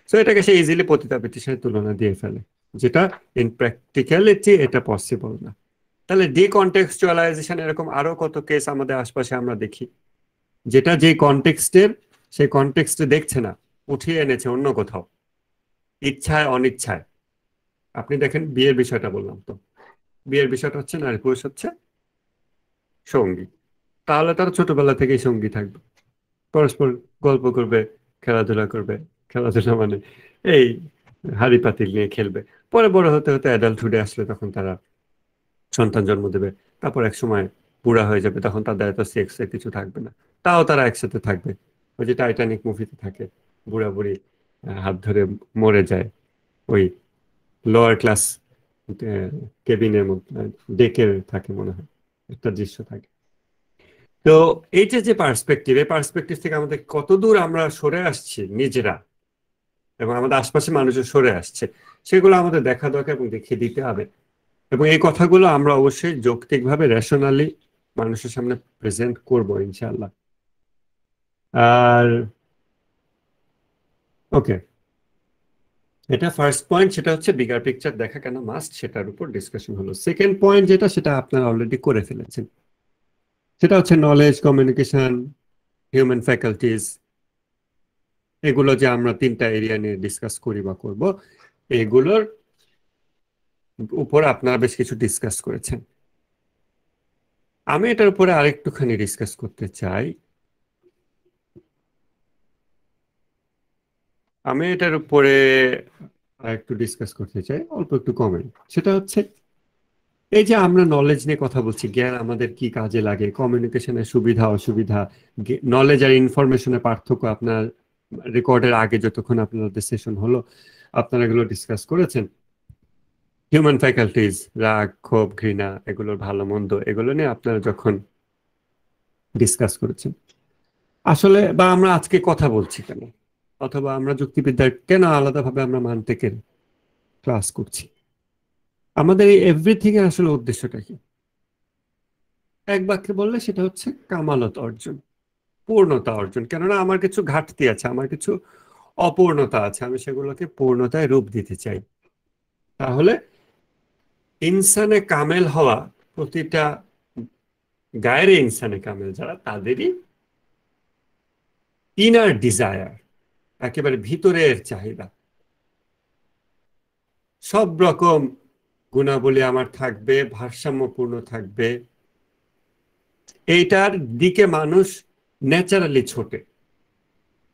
সো এটাকে সে ইজিলি পতিতাবৃত্তির সাথে তুলনা দিয়ে ফেলে, যেটা ইন প্র্যাকটিক্যালিটি এটা পসিবল না। তাহলে ডিকন্টেক্সচুয়ালাইজেশন এরকম আরো কত কেস আমাদের আশপাশে আমরা দেখি, যেটা যে কনটেক্সটের, সেই কনটেক্সটে দেখছে না, উঠিয়ে এনেছে অন্য কোথাও, ইচ্ছায় অনিচ্ছায়। আপনি দেখেন বিয়ের বিষয়টা বললাম, তো বিয়ের বিষয়টা হচ্ছে নারী পুরুষ হচ্ছে সঙ্গী। তাহলে তারা ছোটবেলা থেকেই সঙ্গী থাকবে, পরস্পর গল্প করবে, খেলাধুলা করবে। খেলাধুলা মানে এই হাঁড়ি পাতিল নিয়ে খেলবে। পরে বড় হতে হতে অ্যাডাল্টহুডে আসলে তখন তারা সন্তান জন্ম দেবে। তারপর এক সময় বুড়া হয়ে যাবে, তখন তাদের এত সেক্সে কিছু থাকবে না, তাও তারা একসাথে থাকবে। ওই যে টাইটানিক মুভিতে থাকে, বুড়া বুড়ি হাত ধরে মরে যায় ওই লোয়ার ক্লাস কেবিনের মধ্যে, ডেকে থাকে মনে হয়, একটা দৃশ্য থাকে। তো এইটা যে পার্সপেক্টিভ, এই পার্সপেক্টিভ থেকে আমাদের কতদূর আমরা সরে আসছি নিজেরা, এবং আমাদের আশপাশে মানুষজন সরে আসছে, সেগুলো আমাদের দেখা দরকার এবং দেখিয়ে দিতে হবে। এবং এই কথাগুলো আমরা অবশ্যই যৌক্তিকভাবে, রেশনালি মানুষের সামনে প্রেজেন্ট করব ইনশাআল্লাহ। আর ওকে, এটা ফার্স্ট পয়েন্ট, সেটা হচ্ছে বিগার পিকচার দেখা কেন মাস্ট, সেটার উপর ডিসকাশন হলো। সেকেন্ড পয়েন্ট যেটা, সেটা আপনারা অলরেডি করে ফেলেছেন, সেটা হচ্ছে নলেজ, কমিউনিকেশন, হিউম্যান ফ্যাকাল্টিজ। এগুলো যে আমরা 3টা এরিয়া নিয়ে ডিসকাস করি বা করব, এগুলোর উপর আপনারা বেশ কিছু ডিসকাস করেছেন। আমি এটার উপরে আরেকটুখানি ডিসকাস করতে চাই। আমি এটার উপরে আরেকটু ডিসকাস করতে চাই, অল্প একটু কমেন্ট। সেটা হচ্ছে এই যে আমরা নলেজ নিয়ে কথা বলছি, জ্ঞান আমাদের কি কাজে লাগে, কমিউনিকেশনের সুবিধা অসুবিধা, নলেজ আর ইনফরমেশনের পার্থক্য, আপনার রেকর্ডের আগে যতক্ষণ আপনাদের সেশন হলো আপনারা এগুলো ডিসকাস করেছেন। হিউম্যান ফ্যাকাল্টিজ, রাগ, ক্ষোভ, ঘৃণা, এগুলোর ভালো মন্দ, এগুলো নিয়ে আপনারা যখন ডিসকাস করেছেন, আসলে বা আমরা আজকে কথা বলছি কেন, অথবা আমরা যুক্তিবিদ্যার কেন আলাদাভাবে আমরা মানতেকের ক্লাস করছি, আমাদের এই এভরিথিং এর আসলে উদ্দেশ্যটা কি? এক বাক্যে বললে সেটা হচ্ছে কামালত অর্জন, পূর্ণতা অর্জন। কেননা আমার কিছু ঘাটতি আছে, আমার কিছু অপূর্ণতা আছে, আমি সেগুলোকে পূর্ণতায় রূপ দিতে চাই। তাহলে ইনসানে কামেল হওয়া, প্রতিটা গায়ের ইনসানে কামেল যারা, তাদেরই ইনার ডিজায়ার, একেবারে ভিতরের চাহিদা, সব রকম গুণাবলী আমার থাকবে, ভারসাম্যপূর্ণ থাকবে, এইটার দিকে মানুষ ন্যাচারালি ছোটে।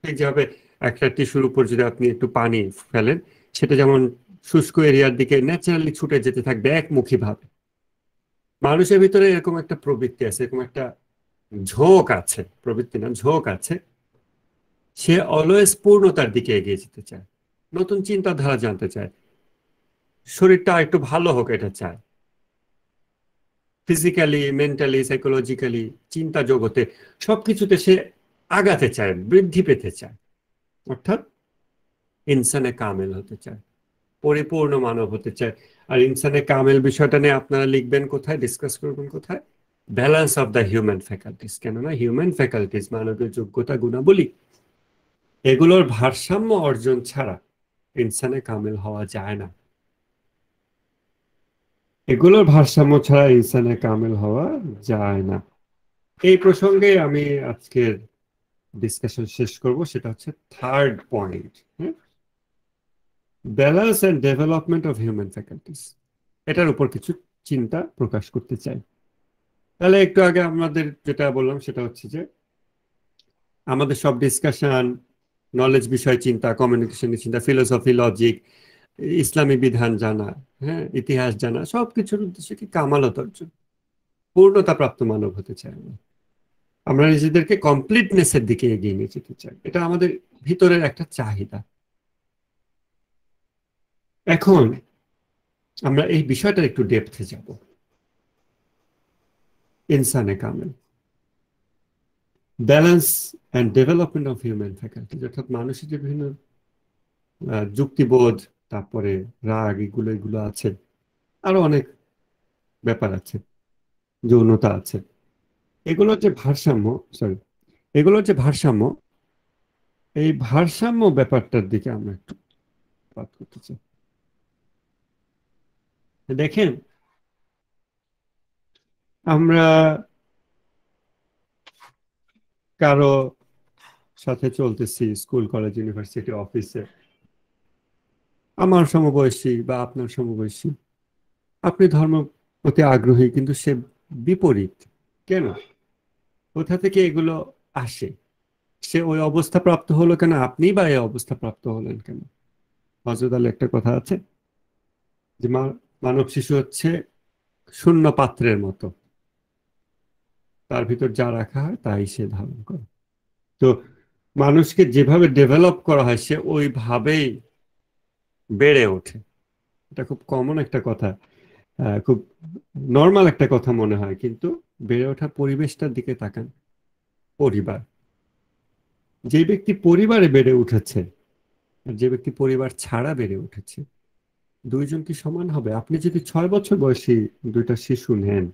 ঠিক যেভাবে একটা টিস্যুর উপর যদি আপনি একটু পানি ফেলেন, সেটা যেমন শুষ্ক এরিয়ার দিকে ন্যাচারালি ছুটে যেতে থাকবে একমুখী ভাবে, মানুষের ভিতরে এরকম একটা প্রবৃত্তি আছে, এরকম একটা ঝোঁক আছে, প্রবৃত্তি না ঝোঁক আছে, সে অলওয়েজ পূর্ণতার দিকে এগিয়ে যেতে চায়, নতুন চিন্তাধারা জানতে চায়, শরীরটা একটু ভালো হোক এটা চায়, ফিজিক্যালি, মেন্টালি, সাইকোলজিক্যালি, চিন্তা জগতে সবকিছুতে সে আগাতে চায়, বৃদ্ধি পেতে চায়, অর্থাৎ ইনসানে কামেল হতে চায়, পরিপূর্ণ মানব হতে চায়। আর ইনসানে কামেল বিষয়টা নিয়ে আপনারা লিখবেন কোথায়, ডিসকাস করবেন কোথায়? Balance of the human faculties. কেননা হিউম্যান ফ্যাকাল্টিস, মানবের যোগ্যতা গুণাবলী, এগুলোর ভারসাম্য অর্জন ছাড়া ইনসানে কামেল হওয়া যায় না। এগুলোর ভারসাম্য ছাড়া ইনসানে কামেল হওয়া যায় না। এই প্রসঙ্গে আমি আজকের ডিসকাশন শেষ করব, সেটা হচ্ছে third point, balance and development of human faculties. এটার উপর কিছু চিন্তা প্রকাশ করতে চাই। তাহলে একটু আগে আমাদের যেটা বললাম সেটা হচ্ছে যে আমাদের সব ডিসকাশন, নলেজ বিষয় চিন্তা, কমিউনিকেশনের চিন্তা, ফিলোসফি, লজিক, ইসলামী বিধান জানা, হ্যাঁ, ইতিহাস জানা, সবকিছুর উদ্দেশ্যে কি কামালত অর্জন, পূর্ণতা প্রাপ্ত মানব হতে চাই আমরা। আমরা নিজেদেরকে কমপ্লিটনেসের দিকে এগিয়ে নিয়ে যেতে চাই, এটা আমাদের ভিতরের একটা চাহিদা। এখন আমরা এই বিষয়টার একটু ডেপথে যাব। ইনসানে কামেল, balance and development of human faculty, অর্থাৎ মানুষের যে বিভিন্ন যুক্তিবোধ, তারপরে রাগ, এগুলো আছে, আরো অনেক ব্যাপার আছে, যৌনতা আছে, এগুলোর যে ভারসাম্য, এগুলোর যে ভারসাম্য, এই ভারসাম্য ব্যাপারটার দিকে আমরা একটু বাদ করতে চাই। দেখেন, আমরা কারো সাথে চলতেছি স্কুল, কলেজ, ইউনিভার্সিটি, অফিসে, আমার সমবয়সী বা আপনার সমবয়সী, আপনি ধর্ম প্রতি আগ্রহী কিন্তু সে বিপরীত। কেন? কোথা থেকে এগুলো আসে? সে ওই অবস্থা প্রাপ্ত হলো কেন? আপনি বা এই অবস্থা প্রাপ্ত হলেন কেন? হযরত আলী একটা কথা আছে যে মানব শিশু হচ্ছে শূন্য পাত্রের মতো, তার ভিতর যা রাখা হয় তাই সে ধারণ করে। তো মানুষকে যেভাবে ডেভেলপ করা হয় সে ওইভাবেই বেড়ে ওঠে। এটা খুব কমন একটা কথা, খুব নর্মাল একটা কথা মনে হয়, কিন্তু বেড়ে ওঠা পরিবেশটার দিকে তাকান। পরিবার, যে ব্যক্তি পরিবারে বেড়ে উঠেছে আর যে ব্যক্তি পরিবার ছাড়া বেড়ে উঠেছে, দুইজন কি সমান হবে? আপনি যদি 6 বছর বয়সী দুইটা শিশু নেন,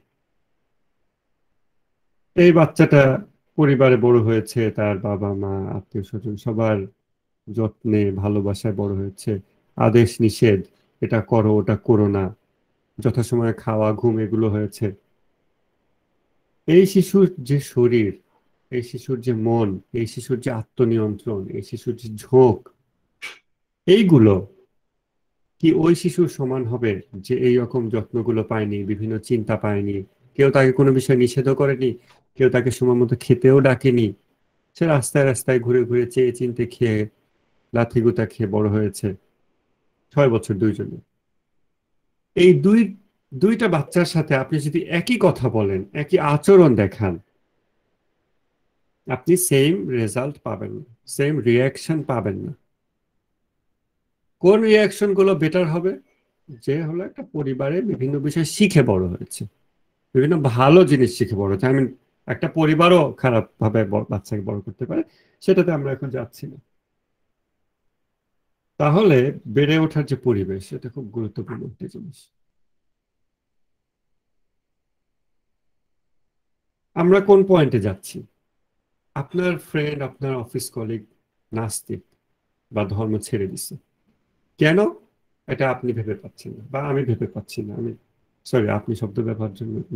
এই বাচ্চাটা পরিবারে বড় হয়েছে, তার বাবা মা, আত্মীয় স্বজন সবার যত্নে ভালোবাসায় বড় হয়েছে, আদেশ নিষেধ, এটা করো ওটা করো না, যথাসময়ে খাওয়া ঘুম এগুলো হয়েছে। এই শিশুর যে শরীর, এই শিশুর যে মন, এই শিশুর যে আত্মনিয়ন্ত্রণ, এই শিশুর যে ঝোঁক, এইগুলো কি ওই শিশুর সমান হবে যে এই রকম যত্নগুলো পায়নি, বিভিন্ন চিন্তা পায়নি, কেউ তাকে কোনো বিষয় নিষেধও করেনি, কেউ তাকে সময় মতো খেতেও ডাকেনি, সে রাস্তায় রাস্তায় ঘুরে ঘুরে চেয়ে চিনতে খেয়ে, লাথি গুতা খেয়ে বড় হয়েছে, 6 বছর দুইজনে। এই দুইটা বাচ্চার সাথে আপনি যদি একই কথা বলেন, একই আচরণ দেখান, আপনি সেম রেজাল্ট পাবেন না, সেম রিয়াকশন পাবেন না। কোন রিয়াকশন গুলো বেটার হবে? যে হলো একটা পরিবারে বিভিন্ন বিষয় শিখে বড় হয়েছে, বিভিন্ন ভালো জিনিস শিখে বড় হয়েছে। আমি একটা পরিবারও খারাপ ভাবে বাচ্চাকে বড় করতে পারে, সেটাতে আমরা এখন যাচ্ছি না। তাহলে বেড়ে ওঠার যে পরিবেশ, সেটা খুব গুরুত্বপূর্ণ একটি জিনিস। আমরা কোন পয়েন্টে যাচ্ছি? আপনার ফ্রেন্ড, আপনার অফিস কলিগ নাস্তিক বা ধর্ম ছেড়ে দিছে, কেন? এটা আপনি ভেবে পাচ্ছেন না বা আমি ভেবে পাচ্ছি না, আমি সরি, আপনি শব্দ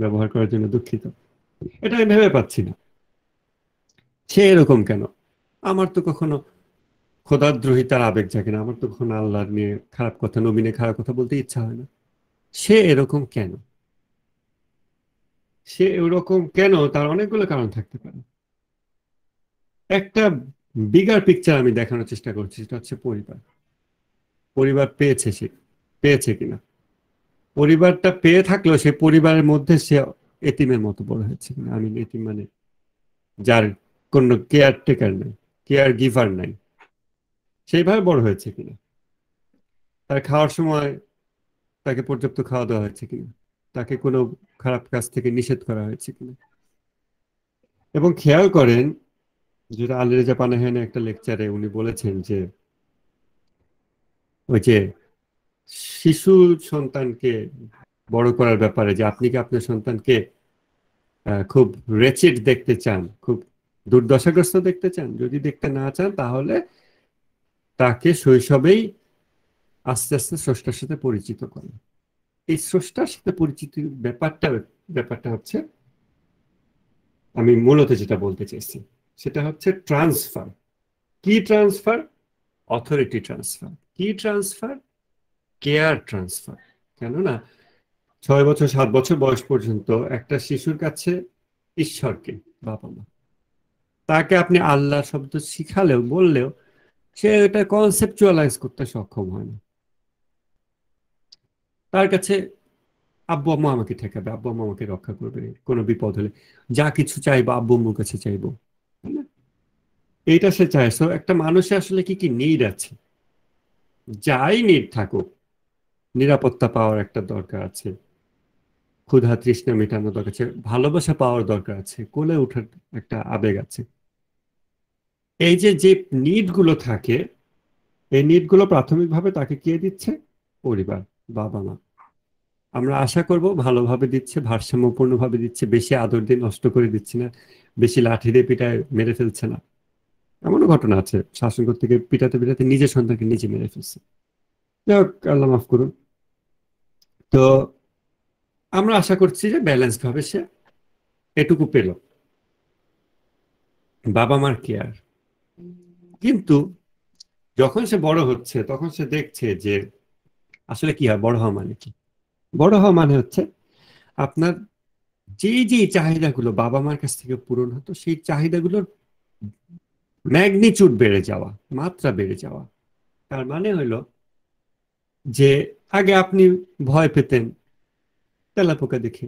ব্যবহার করার জন্য দুঃখিত, এটা আমি ভেবে পাচ্ছি না। সে এরকম কেন? আমার তো কখনো খোদাদ্রোহিতার আবেগ জাগে না, আমার তো কখনো আল্লাহ নিয়ে খারাপ কথা, নবী নিয়ে খারাপ কথা বলতে ইচ্ছা হয় না। সে এরকম কেন? সে এরকম কেন? তার অনেকগুলো কারণ থাকতে পারে। একটা বিগার পিকচার আমি দেখানোর চেষ্টা করছি, সেটা হচ্ছে পরিবার। পরিবার পেয়েছে কিনা, পরিবারটা পেয়ে থাকলেও সে পরিবারের মধ্যে সে এতিমের মতো বড় হয়েছে কিনা। আমি এতিম মানে যার কোনো কেয়ারটেকার নেই, কেয়ার গিভার নাই, সেইভাবে বড় হয়েছে কিনা, তার খাওয়ার সময় তাকে পর্যাপ্ত খাওয়া দেওয়া হয়েছে কিনা, তাকে কোনো খারাপ কাজ থেকে নিষেধ করা হয়েছে কিনা। এবং খেয়াল করেন, যেটা আলী রেজা পানাহিয়ানের একটা লেকচারে উনি বলেছেন যে ওই যে শিশু সন্তানকে বড় করার ব্যাপারে, যে আপনি কি আপনার সন্তানকে খুব রেচিড দেখতে চান, খুব দুর্দশাগ্রস্ত দেখতে চান? যদি দেখতে না চান তাহলে তাকে শৈশবেই আস্তে আস্তে স্রষ্টার সাথে পরিচিত করেন। এই স্রষ্টার সাথে পরিচিতির ব্যাপারটা হচ্ছে, আমি মূলত যেটা বলতে চাইছি সেটা হচ্ছে ট্রান্সফার। কি ট্রান্সফার? Authority transfer. কি ট্রান্সফার? Care transfer. কেননা 6 বছর 7 বছর বয়স পর্যন্ত একটা শিশুর কাছে ঈশ্বরকে, বাবা মা, তাকে আপনি আল্লাহ শব্দ শিখালেও বললেও সে এটা কনসেপচুয়ালাইজ করতে সক্ষম হয় না। তার কাছে আব্বু আম্মা আমাকে ঠেকাবে, আব্বু আম্মা আমাকে রক্ষা করবে, কোনো বিপদ হলে যা কিছু চাইবো আব্বু আম্মুর কাছে চাইবো, তাই না? এইটা সে চায়। সো একটা মানুষের আসলে কি কি নিড আছে, যাই নিড থাকুক, নিরাপত্তা পাওয়ার একটা দরকার আছে, ক্ষুধা তৃষ্ণা মেটানো দরকার আছে, ভালোবাসা পাওয়ার দরকার আছে, কোলে ওঠার একটা আবেগ আছে। এই যে যে নিড গুলো থাকে, এই নিড গুলো প্রাথমিকভাবে তাকে কে দিচ্ছে? পরিবার, বাবা মা। আমরা আশা করব ভালোভাবে দিচ্ছে, ভারসাম্যপূর্ণভাবে দিচ্ছে, বেশি আদর দিয়ে নষ্ট করে দিচ্ছে না, বেশি লাঠি দিয়ে পিটায় মেরে ফেলছে না। এমনও ঘটনা আছে শাসন করতে গিয়ে পিটাতে পিটাতে নিজের সন্তানকে নিজে মেরে ফেলছে। যাই হোক, আল্লাহ মাফ করুন। তো আমরা আশা করছি যে ব্যালেন্সড ভাবে সে এটুকু পেল, বাবা মার কেয়ার। কিন্তু যখন সে বড় হচ্ছে তখন সে দেখছে যে আসলে কি হয়, বড় হওয়া মানে কি? বড় হওয়া মানে হচ্ছে আপনার যেই যে চাহিদাগুলো বাবা মার কাছ থেকে পূরণ হতো, সেই চাহিদাগুলোর ম্যাগনিচিউড বেড়ে যাওয়া, মাত্রা বেড়ে যাওয়া। তার মানে হলো যে আগে আপনি ভয় পেতেন তেলাপোকা দেখে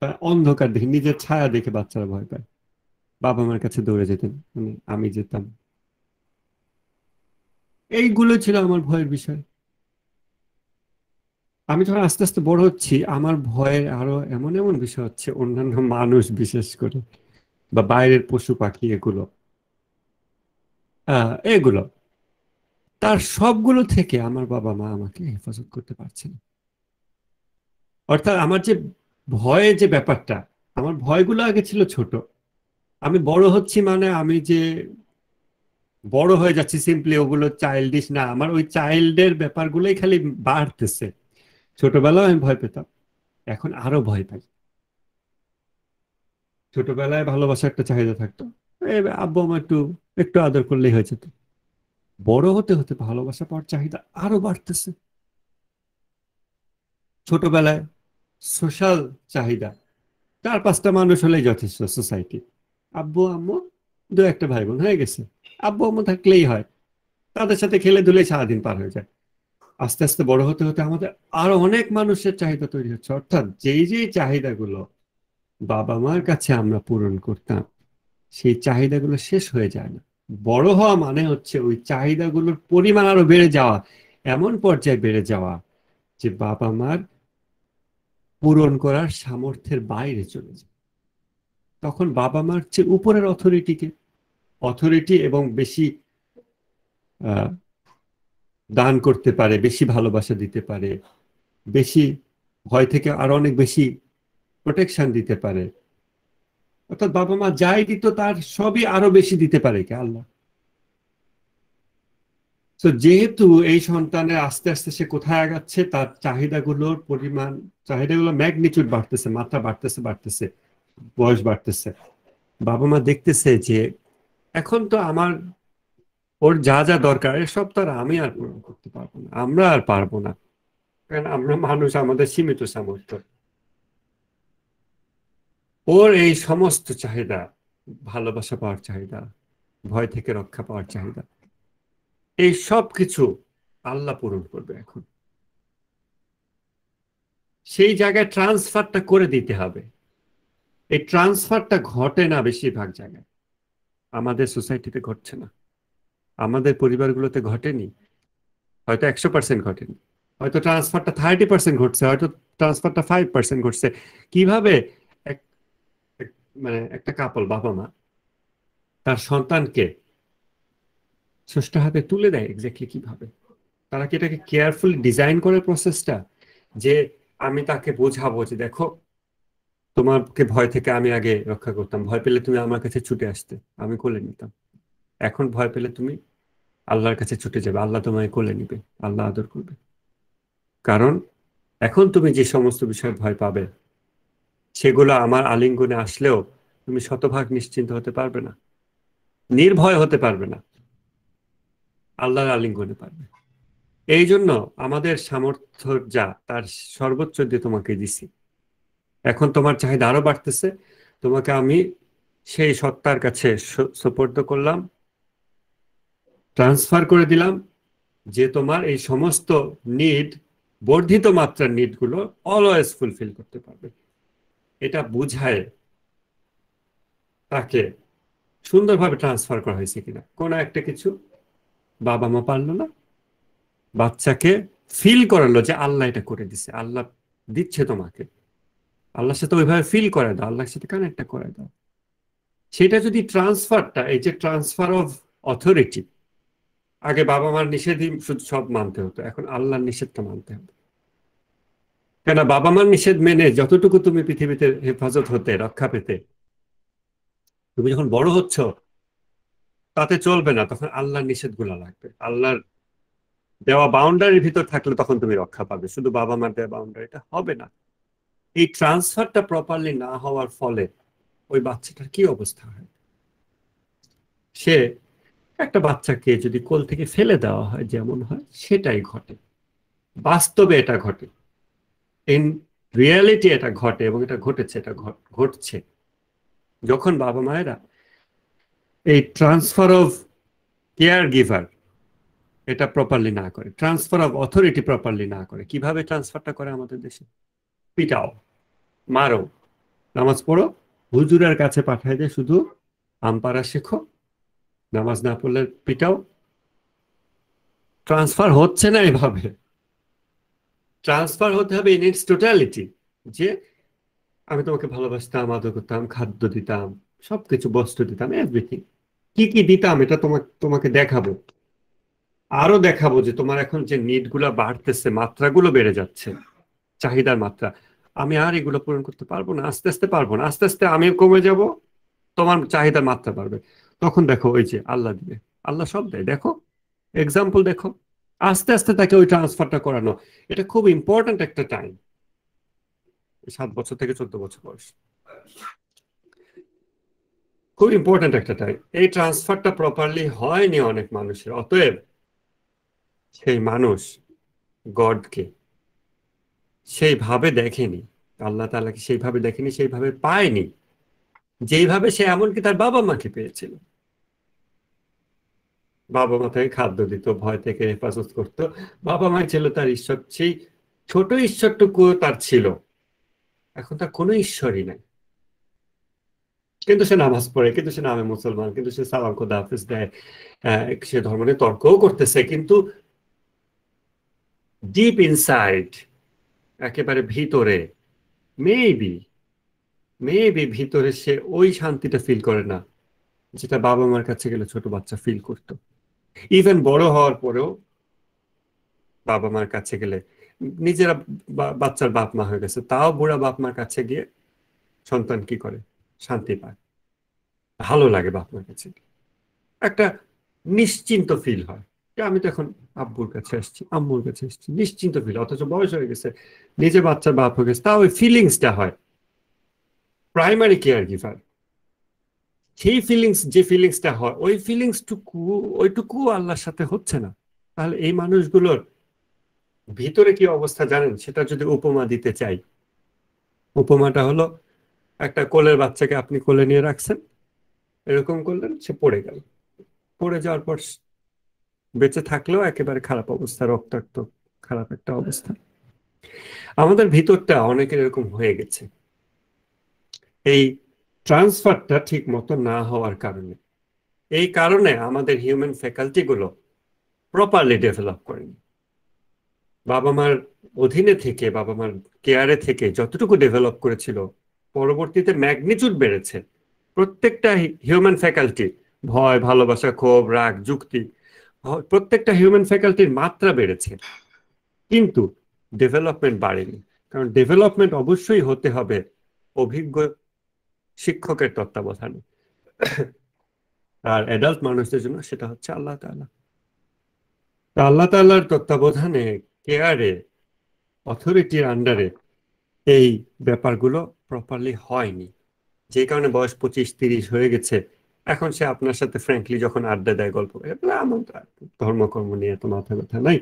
বা অন্ধকার দেখে, নিজের ছায়া দেখে বাচ্চারা ভয় পায়, বাবা মার কাছে দৌড়ে যেতেন, মানে আমি যেতাম। এইগুলো ছিল আমার ভয়ের বিষয়। আমি যখন আস্তে আস্তে বড় হচ্ছি, আমার ভয়ের আরো এমন এমন বিষয় হচ্ছে, অন্যান্য মানুষ বিশেষ করে, বা বাইরের পশু পাখি, এগুলো এগুলো, তার সবগুলো থেকে আমার বাবা মা আমাকে হেফাজত করতে পারছে না। অর্থাৎ আমার যে ভয়ের যে ব্যাপারটা, আমার ভয়গুলো আগে ছিল ছোট, আমি বড় হচ্ছি মানে আমি যে বড় হয়ে যাচ্ছি সিম্পলি, ওগুলো চাইল্ডিশ না, আমার ওই চাইল্ডের ব্যাপারগুলোই খালি বাড়তেছে। ছোটবেলায় আমি ভয় পেতাম, এখন আরো ভয় পাই। ছোটবেলায় ভালোবাসা একটা চাহিদা থাকতো, আব্বু আমার একটু একটু আদর করলেই হয়েছে। তো বড় হতে হতে ভালোবাসা পাওয়ার চাহিদা আরো বাড়তেছে। ছোটবেলায় সোশ্যাল চাহিদা, 4-5টা মানুষ হলেই যথেষ্ট সোসাইটি, আব্বু আম্মু, দু একটা ভাই বোন হয়ে গেছে, আব্বু আম্মু থাকলেই হয়, তাদের সাথে খেলে ধুলে সারাদিন পার হয়ে যায়। আস্তে আস্তে বড় হতে হতে আমাদের আরো অনেক মানুষের চাহিদা তৈরি হচ্ছে। অর্থাৎ যেই যেই চাহিদাগুলো বাবা মার কাছে আমরা পূরণ করতাম, সেই চাহিদাগুলো শেষ হয়ে যায় না। বড় হওয়া মানে হচ্ছে ওই চাহিদাগুলোর পরিমাণ আরো বেড়ে যাওয়া, এমন পর্যায়ে বেড়ে যাওয়া যে বাবা মার পূরণ করার সামর্থ্যের বাইরে চলে যায়। তখন বাবা মার চেয়ে উপরের অথরিটি এবং বেশি আহ, দান করতে পারে, বেশি ভালোবাসা দিতে পারে, বেশি ভয় থেকে আরো অনেক বেশি প্রোটেকশন দিতে পারে। অর্থাৎ বাবা মা যাই দিত তার সবই আরো বেশি দিতে পারে কে? আল্লাহ। তো যেহেতু এই সন্তানের আস্তে আস্তে সে কোথায় আগাচ্ছে, তার চাহিদাগুলোর পরিমাণ, চাহিদাগুলো ম্যাগনিটিউড বাড়তেছে, মাত্রা বাড়তেছে বাড়তেছে, বয়স বাড়তেছে, বাবা মা দেখতেছে যে এখন তো আমার, ওর যা যা দরকার সব তো আর আমি আর পূরণ করতে পারবো না, আমরা আর পারবো না, কারণ আমরা মানুষ, আমাদের সীমিত সামর্থ্য। ওর এই সমস্ত চাহিদা, ভালোবাসা পাওয়ার চাহিদা, ভয় থেকে রক্ষা পাওয়ার চাহিদা, এই সব কিছু আল্লাহ পূরণ করবে এখন। সেই জায়গায় ট্রান্সফারটা করে দিতে হবে। এই ট্রান্সফারটা ঘটে না বেশিরভাগ জায়গায়। আমাদের সোসাইটিতে ঘটছে না, আমাদের পরিবারগুলোতে ঘটেনি, হয়তো 100% ঘটেনি, হয়তো ট্রান্সফারটা 30% ঘটছে, হয়তো ট্রান্সফারটা 5% ঘটছে। কিভাবে এক- মানে একটা কাপল, বাবা মা তার সন্তানকে ষষ্ঠ হাতে তুলে দেয়, এক্স্যাক্টলি কিভাবে তারা কি এটাকে কেয়ারফুলি ডিজাইন করে প্রসেসটা, যে আমি তাকে বোঝাবো যে দেখো, তোমাকে ভয় থেকে আমি আগে রক্ষা করতাম, ভয় পেলে তুমি আমার কাছে ছুটে আসতে, আমি কোলে নিতাম। এখন ভয় পেলে তুমি আল্লাহর কাছে ছুটে যাবে, আল্লাহ তোমায় কোলে নিবে, আল্লাহ আদর করবে। কারণ এখন তুমি যে সমস্ত বিষয়ে ভয় পাবে, সেগুলো আমার আলিঙ্গনে আসলেও তুমি শতভাগ নিশ্চিন্ত হতে পারবে না, নির্ভয় হতে পারবে না, আল্লাহর আলিঙ্গনে পারবে। এই জন্য আমাদের সামর্থ্য যা, তার সর্বোচ্চ দিয়ে তোমাকে দিছি। এখন তোমার চাহিদা আরো বাড়তেছে, তোমাকে আমি সেই সত্তার কাছে সোপর্দ করলাম, ট্রান্সফার করে দিলাম, যে তোমার এই সমস্ত নিড, বর্ধিত মাত্রার নিড গুলো অলওয়েজ ফুলফিল করতে পারবে। এটা বুঝায় তাকে সুন্দরভাবে ট্রান্সফার করা হয়েছে কিনা। কোনো একটা কিছু বাবা মা পারলো না, বাচ্চাকে ফিল করালো যে আল্লাহ এটা করে দিছে, আল্লাহ দিচ্ছে তোমাকে, আল্লাহর সাথে ওইভাবে ফিল করে দাও, আল্লাহর সাথে কানেক্টটা করে দাও। সেটা যদি ট্রান্সফারটা, এই যে ট্রান্সফার অফ অথরিটি, আগে বাবা মার নিষেধই শুধু সব মানতে হতো, এখন আল্লাহর নিষেধটা মানতে হবে। কেন, বাবা মার নিষেধ মেনে যতটুকু তুমি পৃথিবীতে হেফাজত হতে, রক্ষা পেতে, তুমি যখন বড় হচ্ছ তাতে চলবে না, তখন আল্লাহর নিষেধগুলো লাগবে। আল্লাহর দেওয়া বাউন্ডারির ভিতর থাকলে তখন তুমি রক্ষা পাবে, শুধু বাবা মার দেওয়া বাউন্ডারিটা হবে না। এই ট্রান্সফারটা প্রপারলি না হওয়ার ফলে ওই বাচ্চাটার কি অবস্থা হয়? সে, একটা বাচ্চাকে যদি কোল থেকে ফেলে দেওয়া হয় যেমন হয়, সেটাই ঘটে, বাস্তবে এটা ঘটে, ইন রিয়ালিটি এটা ঘটে, এবং এটা ঘটেছে, এটা ঘটছে। যখন বাবা মায়েরা এই ট্রান্সফার অফ কেয়ার গিভার এটা প্রপারলি না করে, ট্রান্সফার অফ অথরিটি প্রপারলি না করে, কিভাবে ট্রান্সফারটা করে আমাদের দেশে? পিটাও, মারো, নামাজ পড়ো, হুজুরের কাছে পাঠায় দিয়ে শুধু আমপারা শেখো, নামাজ না পড়লে পিটাও। ট্রান্সফার হচ্ছে না এভাবে, ট্রান্সফার হতে হবে ইন ইটস টোটালিটি, যে আমি তোমাকে ভালোবাসতাম, আদর করতাম, খাদ্য দিতাম, সবকিছু, বস্ত্র দিতাম, এভরিথিং। কি কি দিতাম এটা তোমাকে তোমাকে দেখাবো, আরো দেখাবো যে তোমার এখন যে নিড গুলা বাড়তেছে, মাত্রাগুলো বেড়ে যাচ্ছে, চাহিদার মাত্রা, আমি আর এগুলো পূরণ করতে পারবো না, আস্তে আস্তে পারবো না, আস্তে আস্তে আমি কমে যাব, তোমার চাহিদার মাত্রা বাড়বে। তখন দেখো ওই যে আল্লাহ দিবে, আল্লাহ সব দেয়, দেখো এক্সাম্পল দেখো, আস্তে আস্তে তাকে ওই ট্রান্সফারটা করানো। এটা খুব ইম্পর্ট্যান্ট একটা টাইম, 7 বছর থেকে 14 বছর বয়স, খুব ইম্পর্ট্যান্ট একটা টাইম। এই ট্রান্সফারটা প্রপারলি হয়নি অনেক মানুষের, অতএব সেই মানুষ গডকে সেইভাবে দেখেনি, আল্লাহ তাআলাকে সেইভাবে দেখেনি, সেইভাবে পায়নি যেইভাবে সে এমনকি তার বাবা মাকে পেয়েছিল। বাবা মা তাকে খাদ্য দিত, ভয় থেকে হেফাজত করতো, বাবা মা ছিল তার ঈশ্বর, সেই ছোট ঈশ্বরটুকু তার ছিল। এখন তার কোনো ঈশ্বরই নাই, কিন্তু সে নামাজ পড়ে, কিন্তু সে নামে মুসলমান, কিন্তু সে সালাম খোদা হাফিজ দেয়, সে ধর্ম নিয়ে তর্কও করতেছে, কিন্তু ডিপ ইনসাইড, একেবারে ভিতরে, মেবি মেবি ভিতরে সে ওই শান্তিটা ফিল করে না, যেটা বাবা মার কাছে গেলে ছোট বাচ্চা ফিল করতো। ইভেন বড় হওয়ার পরেও বাবা মার কাছে গেলে, নিজেরা বাচ্চার বাপ মা হয়ে গেছে, তাও বুড়া বাপ মার কাছে গিয়ে সন্তান কি করে? শান্তি পায়, ভালো লাগে বাপ মার কাছে গিয়ে। একটা নিশ্চিন্ত ফিল হয় যে আমি তো এখন আব্বুর কাছে আসছি, আম্মুর কাছে আসছি, নিশ্চিন্ত ফিল। অথচ বয়স হয়ে গেছে, নিজে বাচ্চার বাপ হয়ে গেছে, তা ওই ফিলিংসটা হয়। প্রাইমারি কেয়ার গিভার, সেই ফিলিংস, যে ফিলিংসটা হয়, ওই ফিলিংসটুকু, ওইটুকু আল্লাহর সাথে হচ্ছে না। তাহলে এই মানুষগুলোর ভিতরে কি অবস্থা জানেন? সেটা যদি উপমা দিতে চাই, উপমাটা হলো, একটা কোলের বাচ্চাকে আপনি কোলে নিয়ে রাখছেন, এরকম করলেন, সে পড়ে গেল, পড়ে যাওয়ার পর বেঁচে থাকলেও একেবারে খারাপ অবস্থা, রক্তাক্ত, খারাপ একটা অবস্থা। আমাদের ভিতরটা অনেকের এরকম হয়ে গেছে, এই ট্রান্সফারটা ঠিক মতো না হওয়ার কারণে। এই কারণে আমাদের হিউম্যান ফ্যাকাল্টি গুলো প্রপারলি ডেভেলপ করেনি। বাবা মার অধীনে থেকে, বাবা মার কেয়ারে থেকে যতটুকু ডেভেলপ করেছিল, পরবর্তীতে ম্যাগনিটিউড বেড়েছে। প্রত্যেকটা হিউম্যান ফ্যাকাল্টি, ভয়, ভালোবাসা, ক্ষোভ, রাগ, যুক্তি, প্রত্যেকটা হিউম্যান ফ্যাকাল্টির মাত্রা বেড়েছে, কিন্তু ডেভেলপমেন্ট বাড়েনি। কারণ ডেভেলপমেন্ট অবশ্যই হতে হবে অভিজ্ঞ শিক্ষকের তত্ত্বাবধানে, আর অ্যাডাল্ট মানুষদের জন্য সেটা হচ্ছে আল্লাহ তাআলা। আল্লাহ তাআলার তত্ত্বাবধানে, কেয়ারে, অথরিটির আন্ডারে এই ব্যাপারগুলো প্রপারলি হয়নি, যে কারণে বয়স 25-30 হয়ে গেছে, এখন সে আপনার সাথে ফ্র্যাঙ্কলি যখন আড্ডা দেয়, গল্প করে, আমার ধর্মকর্ম নিয়ে তো মাথা ব্যথা নাই,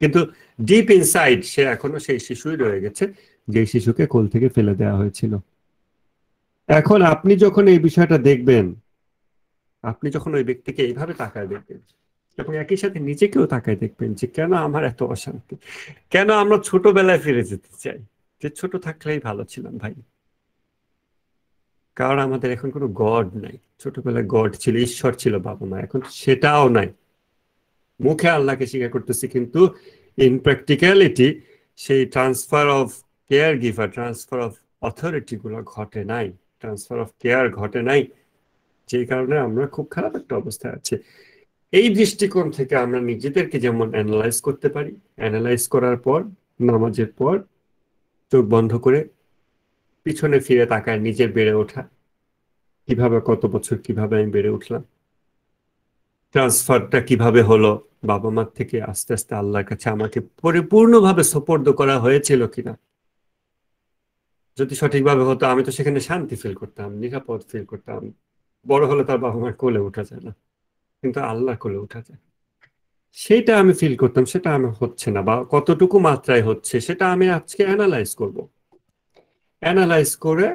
কিন্তু ডিপ ইনসাইড সে এখনো সেই শিশুই রয়ে গেছে, যে শিশুকে কোল থেকে ফেলে দেওয়া হয়েছিল। এখন আপনি যখন এই বিষয়টা দেখবেন, আপনি যখন ওই ব্যক্তিকে এইভাবে তাকায় দেখবেন, এবং একই সাথে নিজেকেও তাকায় দেখবেন যে কেন আমার এত অশান্তি, কেন আমরা ছোটবেলায় ফিরে যেতে চাই, যে ছোট থাকলেই ভালো ছিলাম ভাই। কারণ আমাদের এখন কোনো গড নাই। ছোটবেলায় গড ছিল, ঈশ্বর ছিল, বাবা মা, এখন সেটাও নাই। মুখে আল্লাহকে স্বীকার করতেছি, কিন্তু ইন প্র্যাকটিক্যালিটি সেই transfer of care giver, transfer of authority গুলো ঘটে নাই, ট্রান্সফার অফ কেয়ার ঘটে নাই, যে কারণে আমরা খুব খারাপ একটা অবস্থায় আছি। এই দৃষ্টিকোণ থেকে আমরা নিজেদেরকে যেমন অ্যানালাইজ করতে পারি, অ্যানালাইজ করার পর নামাজের পর চোখ বন্ধ করে পিছনে ফিরে তাকায় নিজের বেড়ে ওঠা, কিভাবে, কত বছর কিভাবে আমি বেড়ে উঠলাম, ট্রান্সফারটা কিভাবে হলো, বাবা মার থেকে আস্তে আস্তে আল্লাহর কাছে আমাকে পরিপূর্ণভাবে সোপর্দ করা হয়েছিল কিনা। যদি সঠিকভাবে হতো, আমি তো সেখানে শান্তি ফিল করতাম, নিরাপদ ফিল করতাম। বড় হলে তার বাবা মার কোলে ওঠা যায় না, কিন্তু আল্লাহ কোলে ওঠা যায়। সেটা আমি ফিল করতাম, সেটা আমি হচ্ছে না, বা কতটুকু মাত্রায় হচ্ছে সেটা আমি আজকে অ্যানালাইজ করব। অ্যানালাইজ করে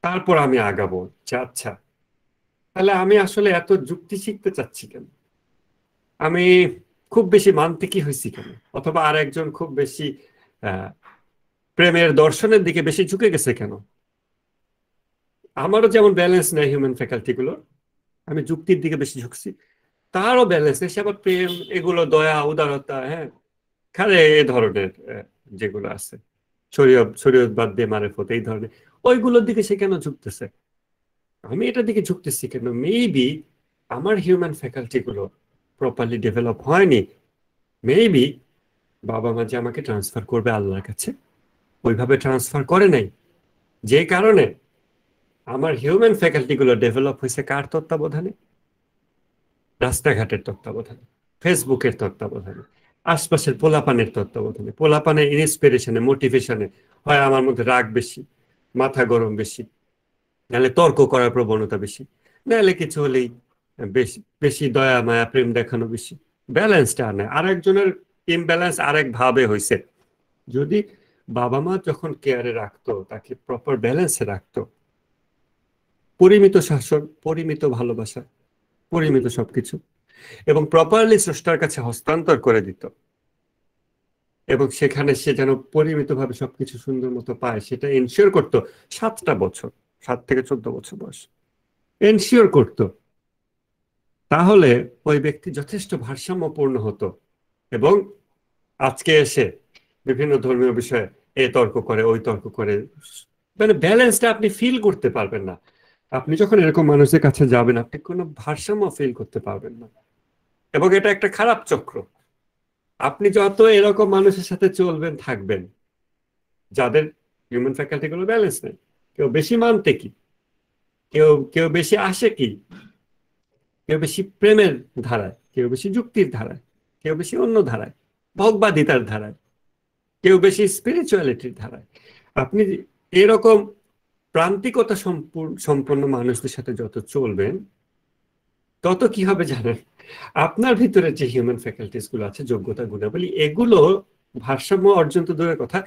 তারপর আমি আগাবো যে আচ্ছা, তাহলে আমি আসলে এত যুক্তি শিখতে চাচ্ছি কেন, আমি খুব বেশি মান্তিকি হয়েছি কেন, অথবা আর একজন খুব বেশি প্রেমের দর্শনের দিকে বেশি ঝুঁকে গেছে কেন। আমারও যেমন ব্যালেন্স নেই হিউম্যান ফ্যাকাল্টি গুলো, আমি যুক্তির দিকে বেশি ঝুঁকছি, তারও ব্যালেন্স নেই, সে আবার প্রেম, এগুলো দয়া, উদারতা, হ্যাঁ, খালে এই ধরনের যেগুলো আছে, শরীয়ত বাদ দিয়ে মারেফত, এই ধরনের ওইগুলোর দিকে সে কেন ঝুঁকতেছে, আমি এটার দিকে ঝুঁকতেছি কেন। মেবি আমার হিউম্যান ফ্যাকাল্টি গুলো প্রপারলি ডেভেলপ হয়নি, মেবি বাবা মা যে আমাকে ট্রান্সফার করবে আল্লাহর কাছে ওইভাবে ট্রান্সফার করে নাই, যে কারণে আমার হিউম্যান ফ্যাকাল্টি গুলো ডেভেলপ হয়েছে কার তত্ত্বাবধানে? রাস্তাঘাটের তত্ত্বাবধানে, ফেসবুকের তত্ত্বাবধানে, আশপাশের পোলাপানের তত্ত্বাবধানে, পোলাপানের ইন্সপিরেশনে, মোটিভেশনে। হয় আমার মধ্যে রাগ বেশি, মাথা গরম বেশি, নাহলে তর্ক করার প্রবণতা বেশি, নাহলে কিছু হলেই বেশি বেশি দয়া মায়া প্রেম দেখানো বেশি, ব্যালেন্সটা আর নাই। আরেকজনের ইমব্যালেন্স আরেক ভাবে হয়েছে। যদি বাবা মা যখন কেয়ারে রাখতো, তাকে প্রপার ব্যালেন্সে রাখতো, পরিমিত শাসন, পরিমিত ভালোবাসা, পরিমিত সবকিছু, এবং প্রপারলি স্রষ্টার কাছে হস্তান্তর করে দিত, এবং সেখানে সে যেন পরিমিতভাবে সবকিছু সুন্দর মতো পায়, সেটা এনশিওর করতো। 7টা বছর, 7 থেকে 14 বছর বয়স এনশিওর করতো, তাহলে ওই ব্যক্তি যথেষ্ট ভারসাম্যপূর্ণ হতো। এবং আজকে এসে বিভিন্ন ধর্মীয় বিষয়ে এ তর্ক করে, ওই তর্ক করে, মানে ব্যালেন্সটা আপনি ফিল করতে পারবেন না। আপনি যখন এরকম মানুষের কাছে যাবেন, আপনি কোনো ভারসাম্য ফিল করতে পারবেন না, এবং এটা একটা খারাপ চক্র। আপনি যত এরকম মানুষের সাথে চলবেন, থাকবেন, যাদের হিউম্যান ফ্যাকাল্টি গুলো ব্যালেন্স নেই, কেউ বেশি মানতে কি, কেউ কেউ বেশি আসে কি, কেউ বেশি প্রেমের ধারায়, কেউ বেশি যুক্তির ধারায়, কেউ বেশি অন্য ধারায়, ভোগবাদিতার ধারায়, কেউ বেশি স্পিরিচুয়ালিটির ধারায়। আপনি এরকম প্রান্তিকতা সম্পন্ন মানুষদের সাথে যত চলবেন, তত কি হবে জানেন, আপনার ভিতরে যে হিউম্যান ফ্যাকাল্টিস গুলো আছে, যোগ্যতা, গুণাবলী, এগুলো ভারসাম্য অর্জন তো দূরের কথা,